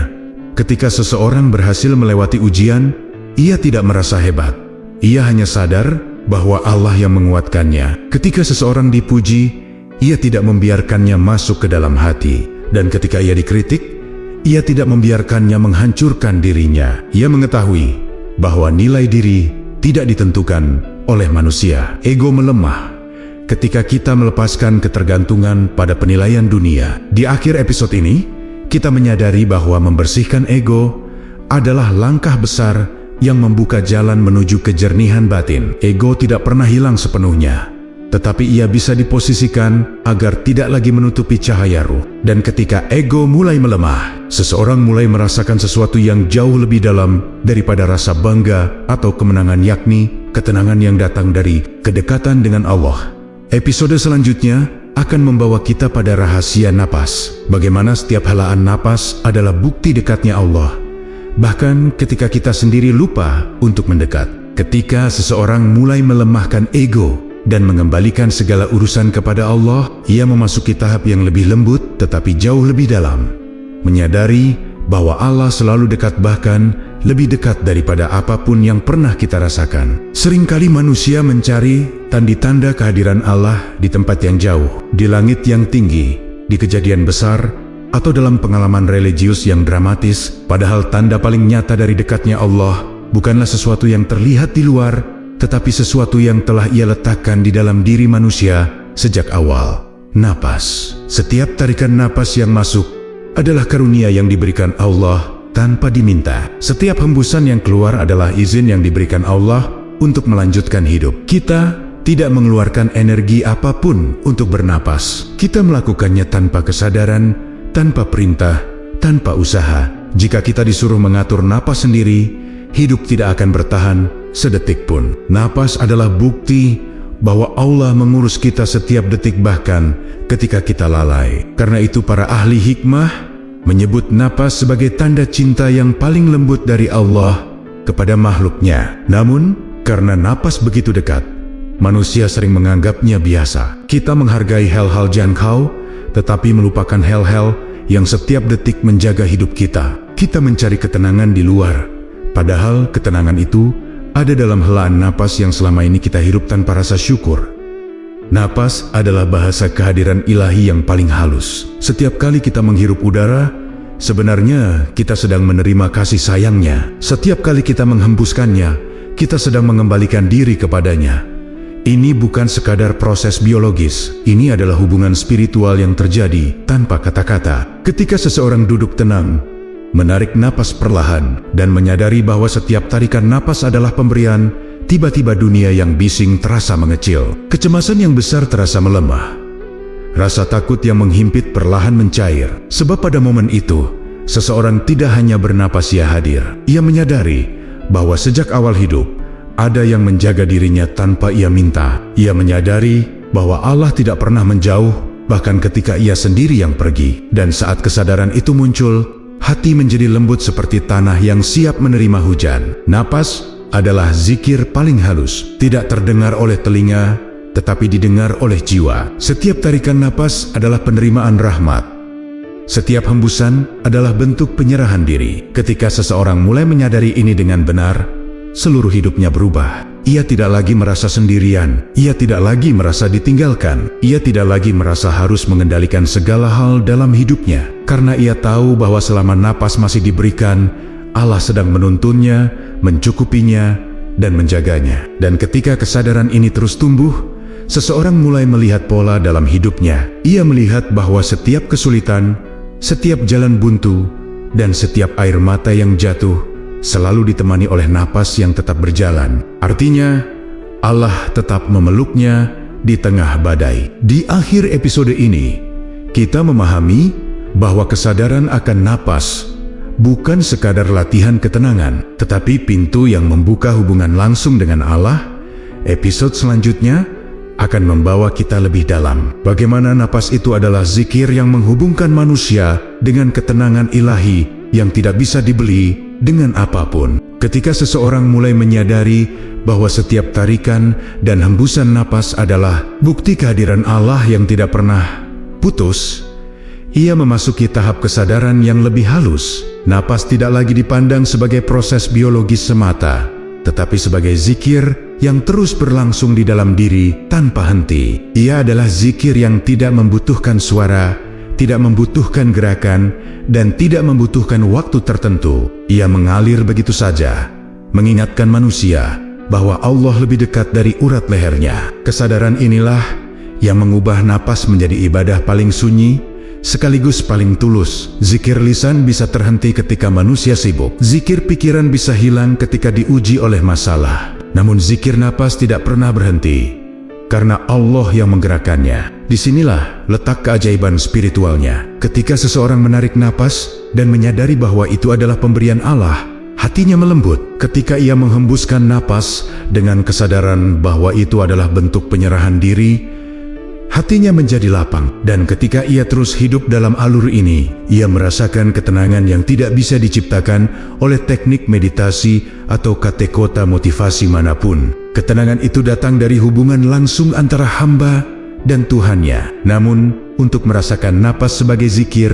Ketika seseorang berhasil melewati ujian, ia tidak merasa hebat. Ia hanya sadar bahwa Allah yang menguatkannya. Ketika seseorang dipuji, ia tidak membiarkannya masuk ke dalam hati. Dan ketika ia dikritik, ia tidak membiarkannya menghancurkan dirinya. Ia mengetahui bahwa nilai diri tidak ditentukan oleh manusia. Ego melemah ketika kita melepaskan ketergantungan pada penilaian dunia. Di akhir episode ini, kita menyadari bahwa membersihkan ego adalah langkah besar yang membuka jalan menuju kejernihan batin. Ego tidak pernah hilang sepenuhnya, tetapi ia bisa diposisikan agar tidak lagi menutupi cahaya ruh. Dan ketika ego mulai melemah, seseorang mulai merasakan sesuatu yang jauh lebih dalam daripada rasa bangga atau kemenangan, yakni ketenangan yang datang dari kedekatan dengan Allah. Episode selanjutnya akan membawa kita pada rahasia napas. Bagaimana setiap helaan napas adalah bukti dekatnya Allah, bahkan ketika kita sendiri lupa untuk mendekat. Ketika seseorang mulai melemahkan ego dan mengembalikan segala urusan kepada Allah, ia memasuki tahap yang lebih lembut tetapi jauh lebih dalam. Menyadari bahwa Allah selalu dekat, bahkan lebih dekat daripada apapun yang pernah kita rasakan. Seringkali manusia mencari tanda-tanda kehadiran Allah di tempat yang jauh, di langit yang tinggi, di kejadian besar, atau dalam pengalaman religius yang dramatis. Padahal tanda paling nyata dari dekatnya Allah bukanlah sesuatu yang terlihat di luar, tetapi sesuatu yang telah Ia letakkan di dalam diri manusia sejak awal. Napas. Setiap tarikan napas yang masuk adalah karunia yang diberikan Allah tanpa diminta. Setiap hembusan yang keluar adalah izin yang diberikan Allah untuk melanjutkan hidup. Kita tidak mengeluarkan energi apapun untuk bernapas. Kita melakukannya tanpa kesadaran, tanpa perintah, tanpa usaha. Jika kita disuruh mengatur napas sendiri, hidup tidak akan bertahan sedetik pun. Napas adalah bukti bahwa Allah mengurus kita setiap detik, bahkan ketika kita lalai. Karena itu para ahli hikmah menyebut napas sebagai tanda cinta yang paling lembut dari Allah kepada makhluknya. Namun, karena napas begitu dekat, manusia sering menganggapnya biasa. Kita menghargai hal-hal jangkau, tetapi melupakan hal-hal yang setiap detik menjaga hidup kita. Kita mencari ketenangan di luar, padahal ketenangan itu ada dalam helaan napas yang selama ini kita hirup tanpa rasa syukur. Napas adalah bahasa kehadiran ilahi yang paling halus. Setiap kali kita menghirup udara, sebenarnya kita sedang menerima kasih sayangnya. Setiap kali kita menghembuskannya, kita sedang mengembalikan diri kepadanya. Ini bukan sekadar proses biologis, ini adalah hubungan spiritual yang terjadi tanpa kata-kata. Ketika seseorang duduk tenang, menarik napas perlahan, dan menyadari bahwa setiap tarikan napas adalah pemberian, tiba-tiba dunia yang bising terasa mengecil. Kecemasan yang besar terasa melemah. Rasa takut yang menghimpit perlahan mencair. Sebab pada momen itu, seseorang tidak hanya bernapas, ia hadir. Ia menyadari bahwa sejak awal hidup, ada yang menjaga dirinya tanpa ia minta. Ia menyadari bahwa Allah tidak pernah menjauh, bahkan ketika ia sendiri yang pergi. Dan saat kesadaran itu muncul, hati menjadi lembut seperti tanah yang siap menerima hujan. Napas adalah zikir paling halus, tidak terdengar oleh telinga, tetapi didengar oleh jiwa. Setiap tarikan napas adalah penerimaan rahmat. Setiap hembusan adalah bentuk penyerahan diri. Ketika seseorang mulai menyadari ini dengan benar, seluruh hidupnya berubah. Ia tidak lagi merasa sendirian, ia tidak lagi merasa ditinggalkan, ia tidak lagi merasa harus mengendalikan segala hal dalam hidupnya. Karena ia tahu bahwa selama napas masih diberikan, Allah sedang menuntunnya, mencukupinya, dan menjaganya. Dan ketika kesadaran ini terus tumbuh, seseorang mulai melihat pola dalam hidupnya. Ia melihat bahwa setiap kesulitan, setiap jalan buntu, dan setiap air mata yang jatuh selalu ditemani oleh napas yang tetap berjalan. Artinya, Allah tetap memeluknya di tengah badai. Di akhir episode ini, kita memahami bahwa kesadaran akan napas bukan sekadar latihan ketenangan, tetapi pintu yang membuka hubungan langsung dengan Allah. Episode selanjutnya akan membawa kita lebih dalam. Bagaimana napas itu adalah zikir yang menghubungkan manusia dengan ketenangan ilahi yang tidak bisa dibeli dengan apapun. Ketika seseorang mulai menyadari bahwa setiap tarikan dan hembusan napas adalah bukti kehadiran Allah yang tidak pernah putus, ia memasuki tahap kesadaran yang lebih halus. Napas tidak lagi dipandang sebagai proses biologis semata, tetapi sebagai zikir yang terus berlangsung di dalam diri tanpa henti. Ia adalah zikir yang tidak membutuhkan suara, tidak membutuhkan gerakan, dan tidak membutuhkan waktu tertentu. Ia mengalir begitu saja, mengingatkan manusia bahwa Allah lebih dekat dari urat lehernya. Kesadaran inilah yang mengubah napas menjadi ibadah paling sunyi, sekaligus paling tulus. Zikir lisan bisa terhenti ketika manusia sibuk. Zikir pikiran bisa hilang ketika diuji oleh masalah. Namun zikir napas tidak pernah berhenti, karena Allah yang menggerakkannya. Disinilah letak keajaiban spiritualnya. Ketika seseorang menarik napas dan menyadari bahwa itu adalah pemberian Allah, hatinya melembut. Ketika ia menghembuskan napas dengan kesadaran bahwa itu adalah bentuk penyerahan diri, hatinya menjadi lapang. Dan ketika ia terus hidup dalam alur ini, ia merasakan ketenangan yang tidak bisa diciptakan oleh teknik meditasi atau kata-kata motivasi manapun. Ketenangan itu datang dari hubungan langsung antara hamba dan Tuhannya. Namun, untuk merasakan napas sebagai zikir,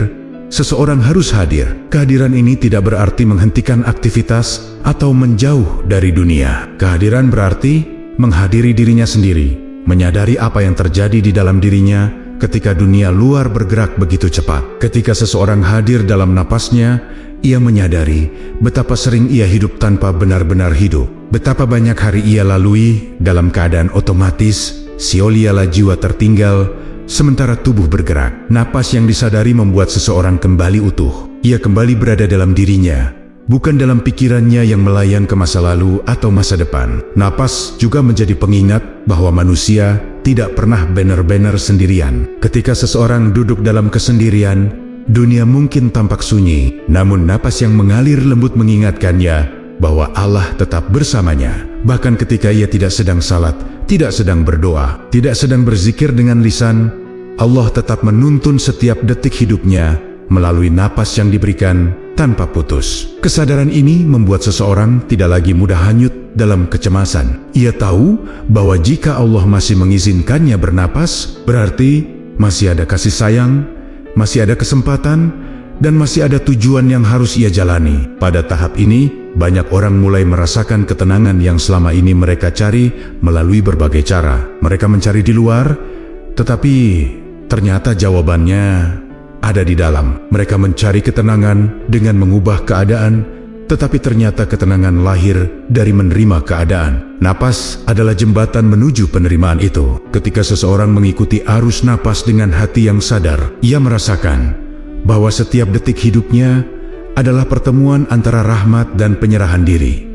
seseorang harus hadir. Kehadiran ini tidak berarti menghentikan aktivitas atau menjauh dari dunia. Kehadiran berarti menghadiri dirinya sendiri, menyadari apa yang terjadi di dalam dirinya ketika dunia luar bergerak begitu cepat. Ketika seseorang hadir dalam napasnya, ia menyadari betapa sering ia hidup tanpa benar-benar hidup. Betapa banyak hari ia lalui dalam keadaan otomatis, sia-sialah jiwa tertinggal, sementara tubuh bergerak. Napas yang disadari membuat seseorang kembali utuh. Ia kembali berada dalam dirinya, bukan dalam pikirannya yang melayang ke masa lalu atau masa depan. Napas juga menjadi pengingat bahwa manusia tidak pernah benar-benar sendirian. Ketika seseorang duduk dalam kesendirian, dunia mungkin tampak sunyi, namun napas yang mengalir lembut mengingatkannya bahwa Allah tetap bersamanya. Bahkan ketika ia tidak sedang salat, tidak sedang berdoa, tidak sedang berzikir dengan lisan, Allah tetap menuntun setiap detik hidupnya melalui napas yang diberikan tanpa putus. Kesadaran ini membuat seseorang tidak lagi mudah hanyut dalam kecemasan. Ia tahu bahwa jika Allah masih mengizinkannya bernapas, berarti masih ada kasih sayang, masih ada kesempatan, dan masih ada tujuan yang harus ia jalani. Pada tahap ini, banyak orang mulai merasakan ketenangan yang selama ini mereka cari melalui berbagai cara. Mereka mencari di luar, tetapi ternyata jawabannya ada di dalam. Mereka mencari ketenangan dengan mengubah keadaan, tetapi ternyata ketenangan lahir dari menerima keadaan. Napas adalah jembatan menuju penerimaan itu. Ketika seseorang mengikuti arus napas dengan hati yang sadar, ia merasakan bahwa setiap detik hidupnya adalah pertemuan antara rahmat dan penyerahan diri.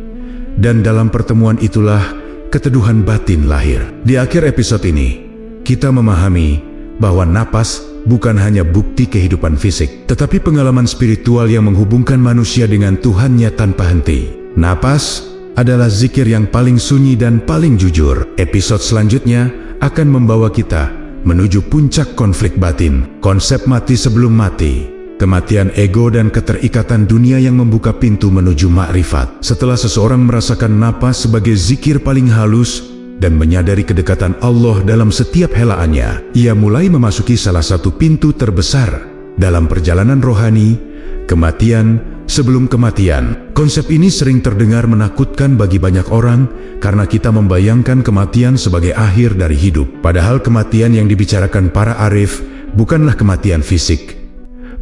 Dan dalam pertemuan itulah keteduhan batin lahir. Di akhir episode ini, kita memahami bahwa napas bukan hanya bukti kehidupan fisik, tetapi pengalaman spiritual yang menghubungkan manusia dengan Tuhannya tanpa henti. Napas adalah zikir yang paling sunyi dan paling jujur. Episode selanjutnya akan membawa kita menuju puncak konflik batin, konsep mati sebelum mati, kematian ego dan keterikatan dunia yang membuka pintu menuju makrifat. Setelah seseorang merasakan napas sebagai zikir paling halus dan menyadari kedekatan Allah dalam setiap helaannya, ia mulai memasuki salah satu pintu terbesar dalam perjalanan rohani, kematian sebelum kematian. Konsep ini sering terdengar menakutkan bagi banyak orang karena kita membayangkan kematian sebagai akhir dari hidup. Padahal kematian yang dibicarakan para arif bukanlah kematian fisik,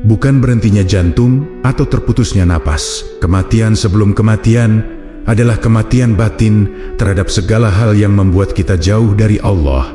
bukan berhentinya jantung atau terputusnya napas. Kematian sebelum kematian adalah kematian batin terhadap segala hal yang membuat kita jauh dari Allah.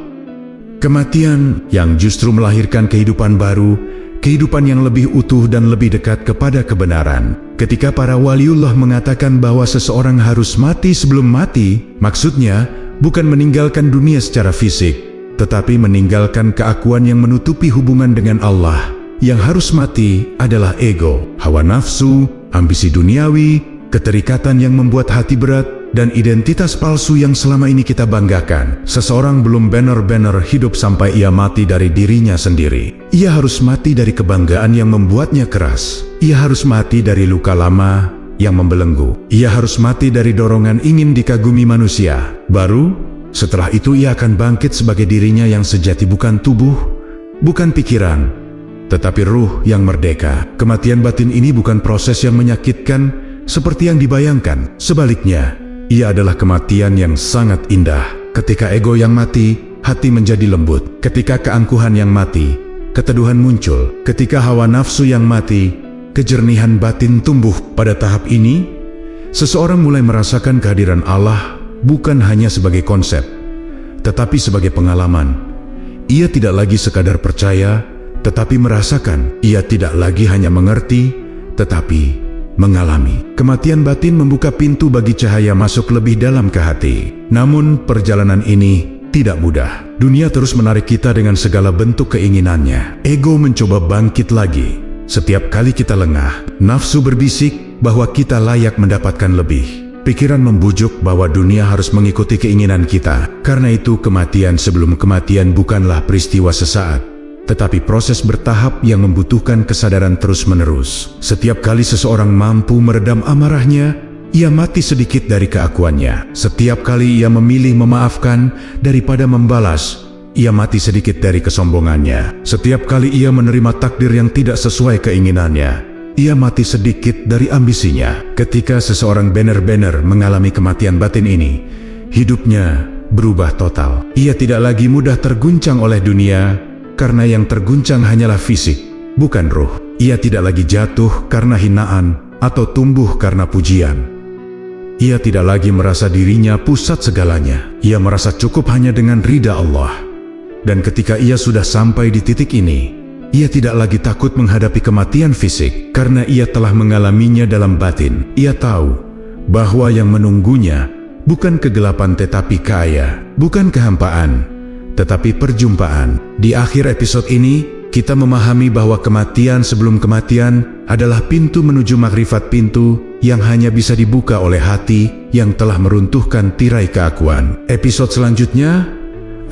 Kematian yang justru melahirkan kehidupan baru, kehidupan yang lebih utuh dan lebih dekat kepada kebenaran. Ketika para waliullah mengatakan bahwa seseorang harus mati sebelum mati, maksudnya bukan meninggalkan dunia secara fisik, tetapi meninggalkan keakuan yang menutupi hubungan dengan Allah. Yang harus mati adalah ego, hawa nafsu, ambisi duniawi, keterikatan yang membuat hati berat, dan identitas palsu yang selama ini kita banggakan. Seseorang belum benar-benar hidup sampai ia mati dari dirinya sendiri. Ia harus mati dari kebanggaan yang membuatnya keras. Ia harus mati dari luka lama yang membelenggu. Ia harus mati dari dorongan ingin dikagumi manusia. Baru setelah itu ia akan bangkit sebagai dirinya yang sejati, bukan tubuh, bukan pikiran, tetapi ruh yang merdeka. Kematian batin ini bukan proses yang menyakitkan seperti yang dibayangkan. Sebaliknya, ia adalah kematian yang sangat indah. Ketika ego yang mati, hati menjadi lembut. Ketika keangkuhan yang mati, keteduhan muncul. Ketika hawa nafsu yang mati, kejernihan batin tumbuh. Pada tahap ini, seseorang mulai merasakan kehadiran Allah bukan hanya sebagai konsep, tetapi sebagai pengalaman. Ia tidak lagi sekadar percaya, tetapi merasakan. Ia tidak lagi hanya mengerti, tetapi mengalami. Kematian batin membuka pintu bagi cahaya masuk lebih dalam ke hati. Namun perjalanan ini tidak mudah. Dunia terus menarik kita dengan segala bentuk keinginannya. Ego mencoba bangkit lagi. Setiap kali kita lengah, nafsu berbisik bahwa kita layak mendapatkan lebih. Pikiran membujuk bahwa dunia harus mengikuti keinginan kita. Karena itu kematian sebelum kematian bukanlah peristiwa sesaat, tetapi proses bertahap yang membutuhkan kesadaran terus-menerus. Setiap kali seseorang mampu meredam amarahnya, ia mati sedikit dari keakuannya. Setiap kali ia memilih memaafkan daripada membalas, ia mati sedikit dari kesombongannya. Setiap kali ia menerima takdir yang tidak sesuai keinginannya, ia mati sedikit dari ambisinya. Ketika seseorang benar-benar mengalami kematian batin ini, hidupnya berubah total. Ia tidak lagi mudah terguncang oleh dunia, karena yang terguncang hanyalah fisik, bukan ruh. Ia tidak lagi jatuh karena hinaan atau tumbuh karena pujian. Ia tidak lagi merasa dirinya pusat segalanya. Ia merasa cukup hanya dengan ridha Allah. Dan ketika ia sudah sampai di titik ini, ia tidak lagi takut menghadapi kematian fisik, karena ia telah mengalaminya dalam batin. Ia tahu bahwa yang menunggunya bukan kegelapan tetapi cahaya, bukan kehampaan, tetapi perjumpaan. Di akhir episode ini, kita memahami bahwa kematian sebelum kematian adalah pintu menuju makrifat, pintu yang hanya bisa dibuka oleh hati yang telah meruntuhkan tirai keakuan. Episode selanjutnya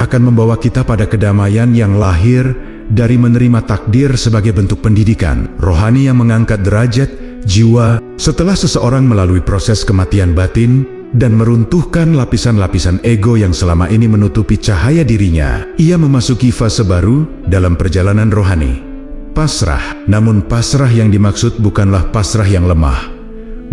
akan membawa kita pada kedamaian yang lahir dari menerima takdir sebagai bentuk pendidikan rohani yang mengangkat derajat jiwa setelah seseorang melalui proses kematian batin dan meruntuhkan lapisan-lapisan ego yang selama ini menutupi cahaya dirinya. Ia memasuki fase baru dalam perjalanan rohani, pasrah. Namun pasrah yang dimaksud bukanlah pasrah yang lemah,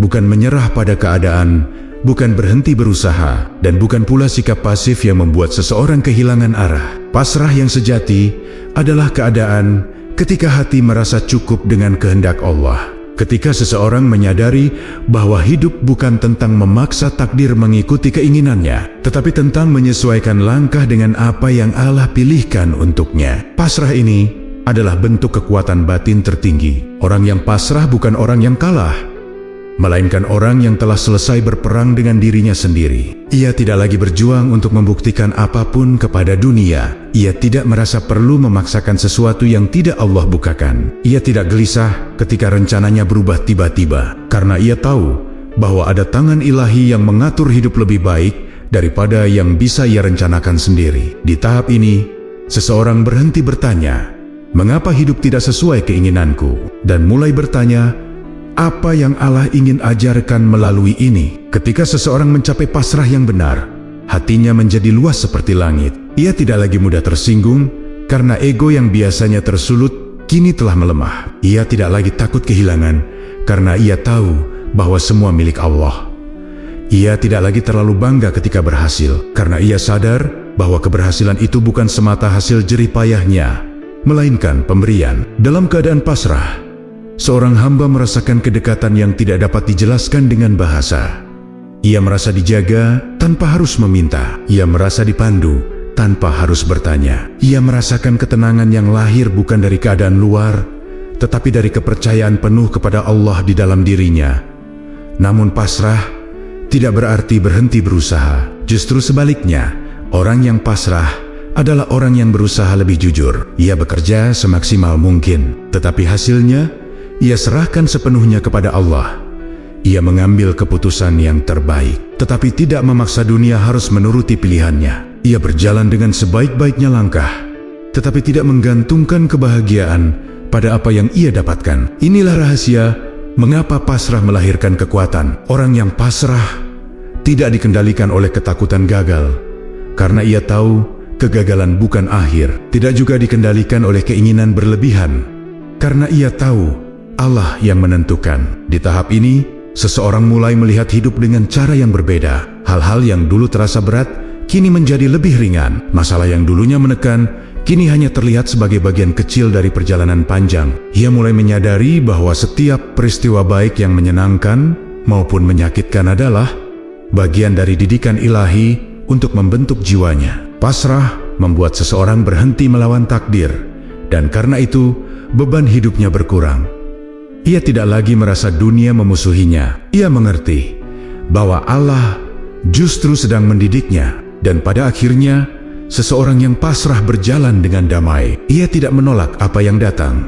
bukan menyerah pada keadaan, bukan berhenti berusaha, dan bukan pula sikap pasif yang membuat seseorang kehilangan arah. Pasrah yang sejati adalah keadaan ketika hati merasa cukup dengan kehendak Allah. Ketika seseorang menyadari bahwa hidup bukan tentang memaksa takdir mengikuti keinginannya, tetapi tentang menyesuaikan langkah dengan apa yang Allah pilihkan untuknya. Pasrah ini adalah bentuk kekuatan batin tertinggi. Orang yang pasrah bukan orang yang kalah, melainkan orang yang telah selesai berperang dengan dirinya sendiri. Ia tidak lagi berjuang untuk membuktikan apapun kepada dunia. Ia tidak merasa perlu memaksakan sesuatu yang tidak Allah bukakan. Ia tidak gelisah ketika rencananya berubah tiba-tiba, karena ia tahu bahwa ada tangan ilahi yang mengatur hidup lebih baik daripada yang bisa ia rencanakan sendiri. Di tahap ini, seseorang berhenti bertanya, "Mengapa hidup tidak sesuai keinginanku?" dan mulai bertanya, apa yang Allah ingin ajarkan melalui ini? Ketika seseorang mencapai pasrah yang benar, hatinya menjadi luas seperti langit. Ia tidak lagi mudah tersinggung, karena ego yang biasanya tersulut, kini telah melemah. Ia tidak lagi takut kehilangan, karena ia tahu bahwa semua milik Allah. Ia tidak lagi terlalu bangga ketika berhasil, karena ia sadar bahwa keberhasilan itu bukan semata hasil jerih payahnya, melainkan pemberian. Dalam keadaan pasrah, seorang hamba merasakan kedekatan yang tidak dapat dijelaskan dengan bahasa. Ia merasa dijaga tanpa harus meminta. Ia merasa dipandu tanpa harus bertanya. Ia merasakan ketenangan yang lahir bukan dari keadaan luar, tetapi dari kepercayaan penuh kepada Allah di dalam dirinya. Namun pasrah tidak berarti berhenti berusaha. Justru sebaliknya, orang yang pasrah adalah orang yang berusaha lebih jujur. Ia bekerja semaksimal mungkin, tetapi hasilnya ia serahkan sepenuhnya kepada Allah. Ia mengambil keputusan yang terbaik, tetapi tidak memaksa dunia harus menuruti pilihannya. Ia berjalan dengan sebaik-baiknya langkah, tetapi tidak menggantungkan kebahagiaan pada apa yang ia dapatkan. Inilah rahasia mengapa pasrah melahirkan kekuatan. Orang yang pasrah tidak dikendalikan oleh ketakutan gagal, karena ia tahu kegagalan bukan akhir. Tidak juga dikendalikan oleh keinginan berlebihan, karena ia tahu Allah yang menentukan. Di tahap ini, seseorang mulai melihat hidup dengan cara yang berbeda. Hal-hal yang dulu terasa berat, kini menjadi lebih ringan. Masalah yang dulunya menekan, kini hanya terlihat sebagai bagian kecil dari perjalanan panjang. Ia mulai menyadari bahwa setiap peristiwa baik yang menyenangkan maupun menyakitkan adalah bagian dari didikan ilahi untuk membentuk jiwanya. Pasrah membuat seseorang berhenti melawan takdir dan karena itu beban hidupnya berkurang. Ia tidak lagi merasa dunia memusuhinya. Ia mengerti bahwa Allah justru sedang mendidiknya, dan pada akhirnya seseorang yang pasrah berjalan dengan damai. Ia tidak menolak apa yang datang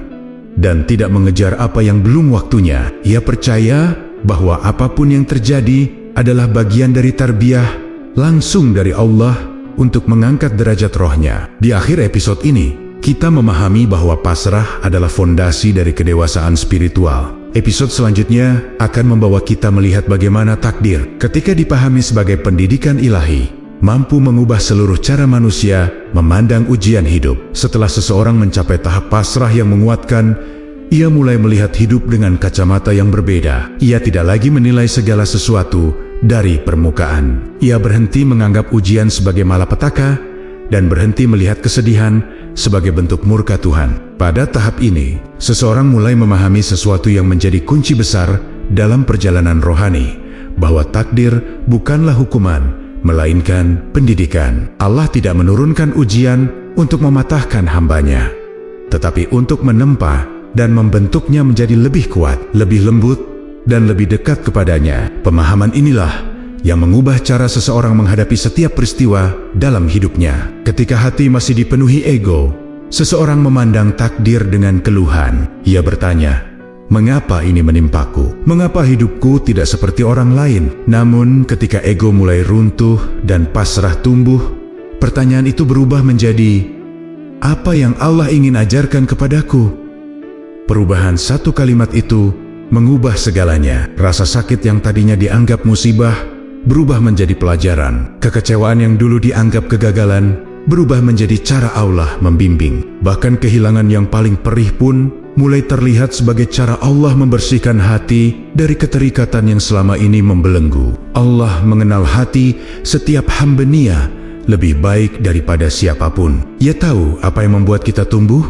dan tidak mengejar apa yang belum waktunya. Ia percaya bahwa apapun yang terjadi adalah bagian dari tarbiyah langsung dari Allah untuk mengangkat derajat rohnya. Di akhir episode ini, kita memahami bahwa pasrah adalah fondasi dari kedewasaan spiritual. Episode selanjutnya akan membawa kita melihat bagaimana takdir, ketika dipahami sebagai pendidikan ilahi, mampu mengubah seluruh cara manusia memandang ujian hidup. Setelah seseorang mencapai tahap pasrah yang menguatkan, ia mulai melihat hidup dengan kacamata yang berbeda. Ia tidak lagi menilai segala sesuatu dari permukaan. Ia berhenti menganggap ujian sebagai malapetaka dan berhenti melihat kesedihan sebagai bentuk murka Tuhan. Pada tahap ini, seseorang mulai memahami sesuatu yang menjadi kunci besar dalam perjalanan rohani, bahwa takdir bukanlah hukuman, melainkan pendidikan. Allah tidak menurunkan ujian untuk mematahkan hambanya, tetapi untuk menempa dan membentuknya menjadi lebih kuat, lebih lembut, dan lebih dekat kepadanya. Pemahaman inilah yang mengubah cara seseorang menghadapi setiap peristiwa dalam hidupnya. Ketika hati masih dipenuhi ego, seseorang memandang takdir dengan keluhan. Ia bertanya, "Mengapa ini menimpaku? Mengapa hidupku tidak seperti orang lain?" Namun ketika ego mulai runtuh dan pasrah tumbuh, pertanyaan itu berubah menjadi, "Apa yang Allah ingin ajarkan kepadaku?" Perubahan satu kalimat itu mengubah segalanya. Rasa sakit yang tadinya dianggap musibah berubah menjadi pelajaran. Kekecewaan yang dulu dianggap kegagalan berubah menjadi cara Allah membimbing. Bahkan kehilangan yang paling perih pun mulai terlihat sebagai cara Allah membersihkan hati dari keterikatan yang selama ini membelenggu. Allah mengenal hati setiap hamba-Nya lebih baik daripada siapapun. Ia tahu apa yang membuat kita tumbuh,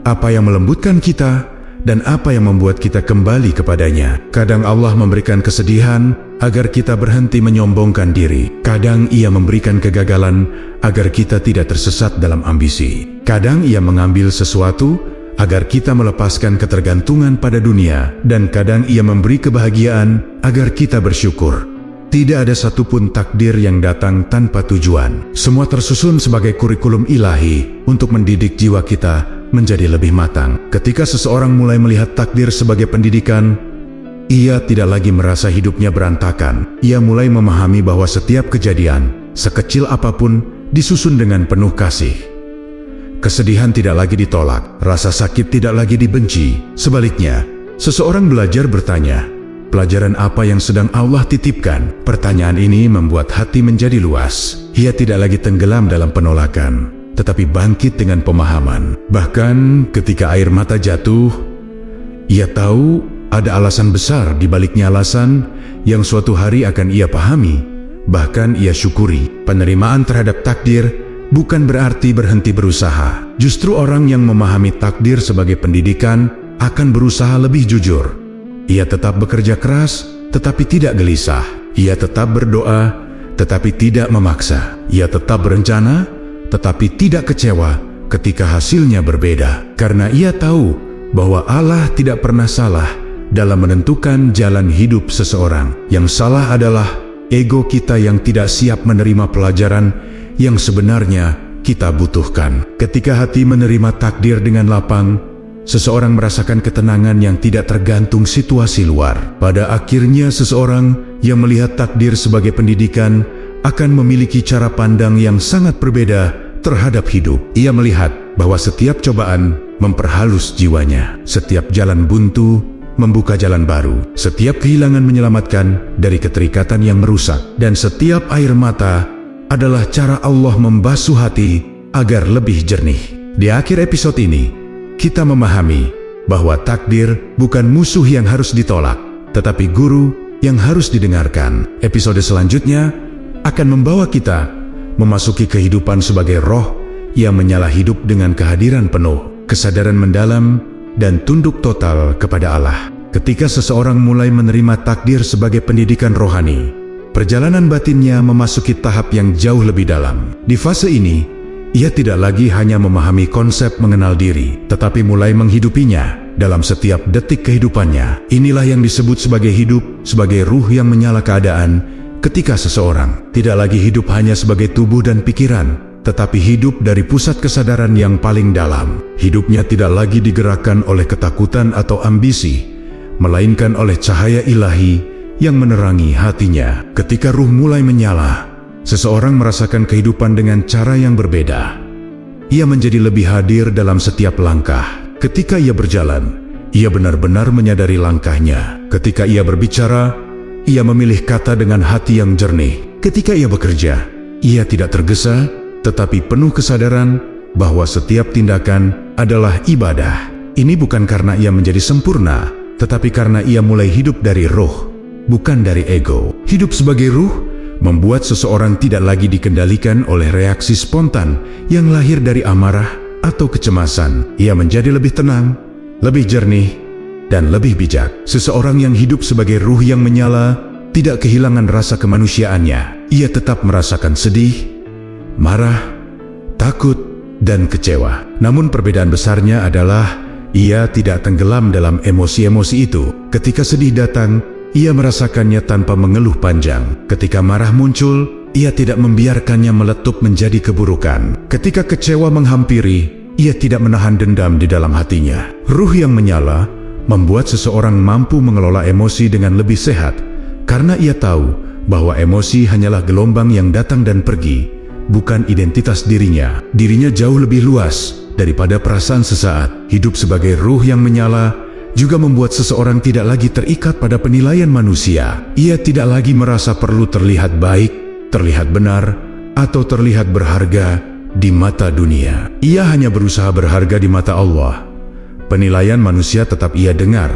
apa yang melembutkan kita, dan apa yang membuat kita kembali kepadanya. Kadang Allah memberikan kesedihan agar kita berhenti menyombongkan diri. Kadang Ia memberikan kegagalan agar kita tidak tersesat dalam ambisi. Kadang Ia mengambil sesuatu agar kita melepaskan ketergantungan pada dunia. Dan kadang Ia memberi kebahagiaan agar kita bersyukur. Tidak ada satupun takdir yang datang tanpa tujuan. Semua tersusun sebagai kurikulum ilahi untuk mendidik jiwa kita menjadi lebih matang. Ketika seseorang mulai melihat takdir sebagai pendidikan, ia tidak lagi merasa hidupnya berantakan. Ia mulai memahami bahwa setiap kejadian, sekecil apapun, disusun dengan penuh kasih. Kesedihan tidak lagi ditolak, rasa sakit tidak lagi dibenci. Sebaliknya, seseorang belajar bertanya, pelajaran apa yang sedang Allah titipkan? Pertanyaan ini membuat hati menjadi luas. Ia tidak lagi tenggelam dalam penolakan, tetapi bangkit dengan pemahaman. Bahkan ketika air mata jatuh, ia tahu ada alasan besar di baliknya, alasan yang suatu hari akan ia pahami, bahkan ia syukuri. Penerimaan terhadap takdir bukan berarti berhenti berusaha. Justru orang yang memahami takdir sebagai pendidikan akan berusaha lebih jujur. Ia tetap bekerja keras, tetapi tidak gelisah. Ia tetap berdoa, tetapi tidak memaksa. Ia tetap berencana, tetapi tidak kecewa ketika hasilnya berbeda. Karena ia tahu bahwa Allah tidak pernah salah dalam menentukan jalan hidup seseorang. Yang salah adalah ego kita yang tidak siap menerima pelajaran yang sebenarnya kita butuhkan. Ketika hati menerima takdir dengan lapang, seseorang merasakan ketenangan yang tidak tergantung situasi luar. Pada akhirnya, seseorang yang melihat takdir sebagai pendidikan akan memiliki cara pandang yang sangat berbeda terhadap hidup. Ia melihat bahwa setiap cobaan memperhalus jiwanya, setiap jalan buntu membuka jalan baru, setiap kehilangan menyelamatkan dari keterikatan yang merusak, dan setiap air mata adalah cara Allah membasuh hati agar lebih jernih. Di akhir episode ini, kita memahami bahwa takdir bukan musuh yang harus ditolak, tetapi guru yang harus didengarkan. Episode selanjutnya akan membawa kita memasuki kehidupan sebagai roh yang menyala hidup dengan kehadiran penuh, kesadaran mendalam, dan tunduk total kepada Allah. Ketika seseorang mulai menerima takdir sebagai pendidikan rohani, perjalanan batinnya memasuki tahap yang jauh lebih dalam. Di fase ini, ia tidak lagi hanya memahami konsep mengenal diri, tetapi mulai menghidupinya dalam setiap detik kehidupannya. Inilah yang disebut sebagai hidup, sebagai ruh yang menyala keadaan, ketika seseorang tidak lagi hidup hanya sebagai tubuh dan pikiran, tetapi hidup dari pusat kesadaran yang paling dalam. Hidupnya tidak lagi digerakkan oleh ketakutan atau ambisi, melainkan oleh cahaya ilahi yang menerangi hatinya. Ketika ruh mulai menyala, seseorang merasakan kehidupan dengan cara yang berbeda. Ia menjadi lebih hadir dalam setiap langkah. Ketika ia berjalan, ia benar-benar menyadari langkahnya. Ketika ia berbicara, ia memilih kata dengan hati yang jernih. Ketika ia bekerja, ia tidak tergesa, tetapi penuh kesadaran bahwa setiap tindakan adalah ibadah. Ini bukan karena ia menjadi sempurna, tetapi karena ia mulai hidup dari roh, bukan dari ego. Hidup sebagai ruh membuat seseorang tidak lagi dikendalikan oleh reaksi spontan yang lahir dari amarah atau kecemasan. Ia menjadi lebih tenang, lebih jernih, dan lebih bijak. Seseorang yang hidup sebagai ruh yang menyala tidak kehilangan rasa kemanusiaannya. Ia tetap merasakan sedih, marah, takut, dan kecewa. Namun perbedaan besarnya adalah ia tidak tenggelam dalam emosi-emosi itu. Ketika sedih datang, ia merasakannya tanpa mengeluh panjang. Ketika marah muncul, ia tidak membiarkannya meletup menjadi keburukan. Ketika kecewa menghampiri, ia tidak menahan dendam di dalam hatinya. Ruh yang menyala membuat seseorang mampu mengelola emosi dengan lebih sehat, karena ia tahu bahwa emosi hanyalah gelombang yang datang dan pergi, bukan identitas dirinya. Dirinya jauh lebih luas daripada perasaan sesaat. Hidup sebagai ruh yang menyala juga membuat seseorang tidak lagi terikat pada penilaian manusia. Ia tidak lagi merasa perlu terlihat baik, terlihat benar, atau terlihat berharga di mata dunia. Ia hanya berusaha berharga di mata Allah. Penilaian manusia tetap ia dengar,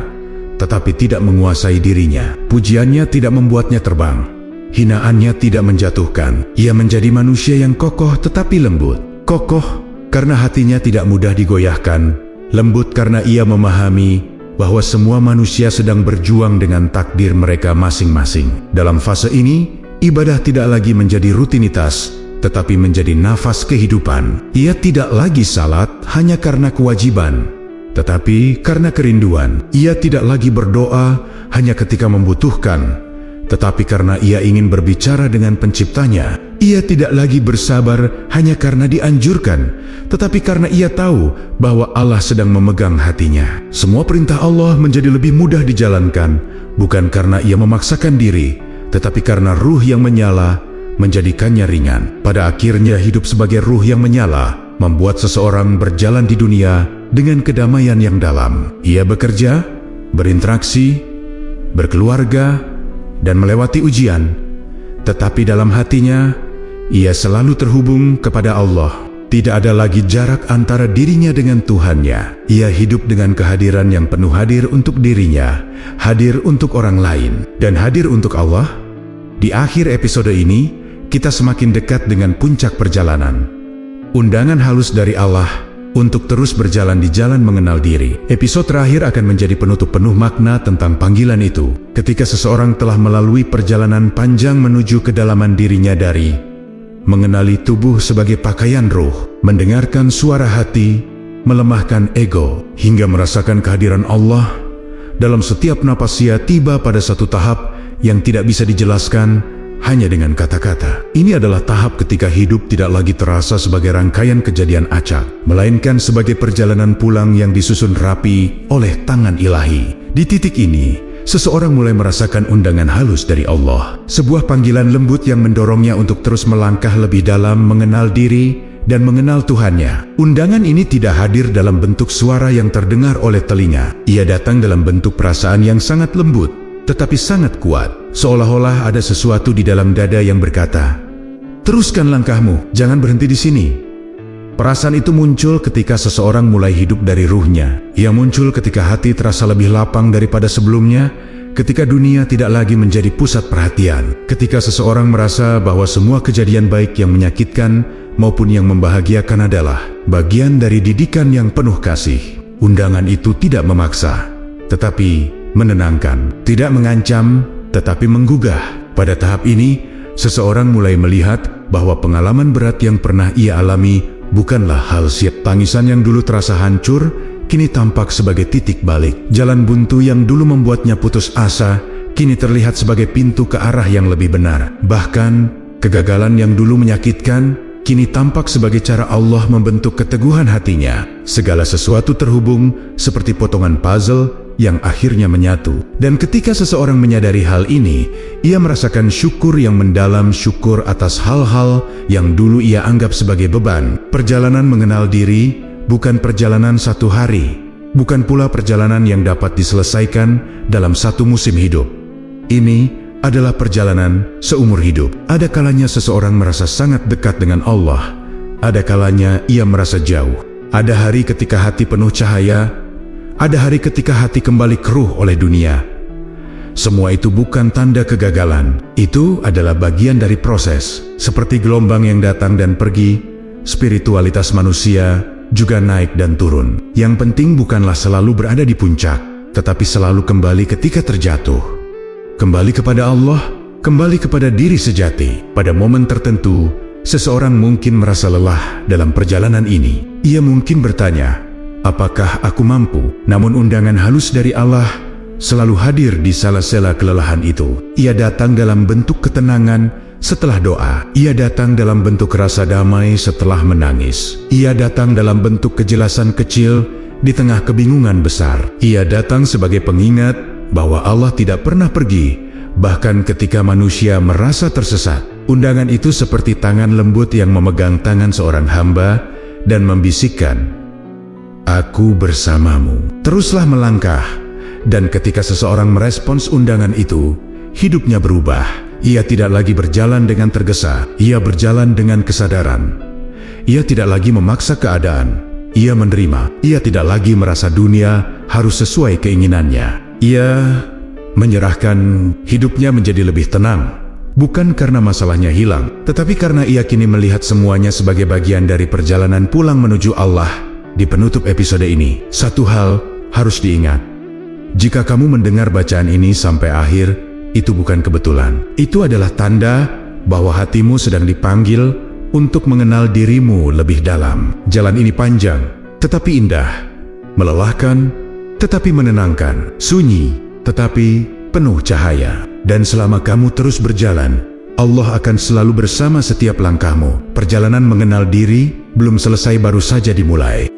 tetapi tidak menguasai dirinya. Pujiannya tidak membuatnya terbang, hinaannya tidak menjatuhkan. Ia menjadi manusia yang kokoh tetapi lembut. Kokoh karena hatinya tidak mudah digoyahkan, lembut karena ia memahami bahwa semua manusia sedang berjuang dengan takdir mereka masing-masing. Dalam fase ini, ibadah tidak lagi menjadi rutinitas, tetapi menjadi nafas kehidupan. Ia tidak lagi salat hanya karena kewajiban, tetapi karena kerinduan. Ia tidak lagi berdoa hanya ketika membutuhkan, tetapi karena ia ingin berbicara dengan penciptanya. Ia tidak lagi bersabar hanya karena dianjurkan, tetapi karena ia tahu bahwa Allah sedang memegang hatinya. Semua perintah Allah menjadi lebih mudah dijalankan, bukan karena ia memaksakan diri, tetapi karena ruh yang menyala menjadikannya ringan. Pada akhirnya hidup sebagai ruh yang menyala membuat seseorang berjalan di dunia dengan kedamaian yang dalam. Ia bekerja, berinteraksi, berkeluarga, dan melewati ujian, tetapi dalam hatinya ia selalu terhubung kepada Allah. Tidak ada lagi jarak antara dirinya dengan Tuhannya. Ia hidup dengan kehadiran yang penuh, hadir untuk dirinya, hadir untuk orang lain, dan hadir untuk Allah. Di akhir episode ini, kita semakin dekat dengan puncak perjalanan. Undangan halus dari Allah untuk terus berjalan di jalan mengenal diri. Episode terakhir akan menjadi penutup penuh makna tentang panggilan itu. Ketika seseorang telah melalui perjalanan panjang menuju kedalaman dirinya, dari mengenali tubuh sebagai pakaian ruh, mendengarkan suara hati, melemahkan ego, hingga merasakan kehadiran Allah dalam setiap napas, ia tiba pada satu tahap yang tidak bisa dijelaskan hanya dengan kata-kata. Ini adalah tahap ketika hidup tidak lagi terasa sebagai rangkaian kejadian acak, melainkan sebagai perjalanan pulang yang disusun rapi oleh tangan ilahi. Di titik ini, seseorang mulai merasakan undangan halus dari Allah, sebuah panggilan lembut yang mendorongnya untuk terus melangkah lebih dalam mengenal diri dan mengenal Tuhannya. Undangan ini tidak hadir dalam bentuk suara yang terdengar oleh telinga. Ia datang dalam bentuk perasaan yang sangat lembut, tetapi sangat kuat. Seolah-olah ada sesuatu di dalam dada yang berkata, "Teruskan langkahmu, jangan berhenti di sini." Perasaan itu muncul ketika seseorang mulai hidup dari ruhnya. Ia muncul ketika hati terasa lebih lapang daripada sebelumnya, ketika dunia tidak lagi menjadi pusat perhatian, ketika seseorang merasa bahwa semua kejadian baik yang menyakitkan maupun yang membahagiakan adalah bagian dari didikan yang penuh kasih. Undangan itu tidak memaksa, tetapi menenangkan, tidak mengancam, tetapi menggugah. Pada tahap ini, seseorang mulai melihat bahwa pengalaman berat yang pernah ia alami bukanlah hal siap. Tangisan yang dulu terasa hancur, kini tampak sebagai titik balik. Jalan buntu yang dulu membuatnya putus asa, kini terlihat sebagai pintu ke arah yang lebih benar. Bahkan, kegagalan yang dulu menyakitkan, kini tampak sebagai cara Allah membentuk keteguhan hatinya. Segala sesuatu terhubung seperti potongan puzzle yang akhirnya menyatu. Dan ketika seseorang menyadari hal ini, ia merasakan syukur yang mendalam, syukur atas hal-hal yang dulu ia anggap sebagai beban. Perjalanan mengenal diri bukan perjalanan satu hari, bukan pula perjalanan yang dapat diselesaikan dalam satu musim hidup. Ini adalah perjalanan seumur hidup. Ada kalanya seseorang merasa sangat dekat dengan Allah, ada kalanya ia merasa jauh. Ada hari ketika hati penuh cahaya, ada hari ketika hati kembali keruh oleh dunia. Semua itu bukan tanda kegagalan, itu adalah bagian dari proses. Seperti gelombang yang datang dan pergi, spiritualitas manusia juga naik dan turun. Yang penting bukanlah selalu berada di puncak, tetapi selalu kembali ketika terjatuh. Kembali kepada Allah, kembali kepada diri sejati. Pada momen tertentu, seseorang mungkin merasa lelah dalam perjalanan ini. Ia mungkin bertanya, apakah aku mampu? Namun undangan halus dari Allah selalu hadir di sela-sela kelelahan itu. Ia datang dalam bentuk ketenangan setelah doa. Ia datang dalam bentuk rasa damai setelah menangis. Ia datang dalam bentuk kejelasan kecil di tengah kebingungan besar. Ia datang sebagai pengingat bahwa Allah tidak pernah pergi, bahkan ketika manusia merasa tersesat. Undangan itu seperti tangan lembut yang memegang tangan seorang hamba dan membisikkan, "Aku bersamamu. Teruslah melangkah." Dan ketika seseorang merespons undangan itu, hidupnya berubah. Ia tidak lagi berjalan dengan tergesa, ia berjalan dengan kesadaran. Ia tidak lagi memaksa keadaan, ia menerima. Ia tidak lagi merasa dunia harus sesuai keinginannya. Ia menyerahkan hidupnya menjadi lebih tenang. Bukan karena masalahnya hilang, tetapi karena ia kini melihat semuanya sebagai bagian dari perjalanan pulang menuju Allah. Di penutup episode ini, satu hal harus diingat. Jika kamu mendengar bacaan ini sampai akhir, itu bukan kebetulan. Itu adalah tanda bahwa hatimu sedang dipanggil untuk mengenal dirimu lebih dalam. Jalan ini panjang, tetapi indah. Melelahkan, tetapi menenangkan. Sunyi, tetapi penuh cahaya. Dan selama kamu terus berjalan, Allah akan selalu bersama setiap langkahmu. Perjalanan mengenal diri belum selesai, baru saja dimulai.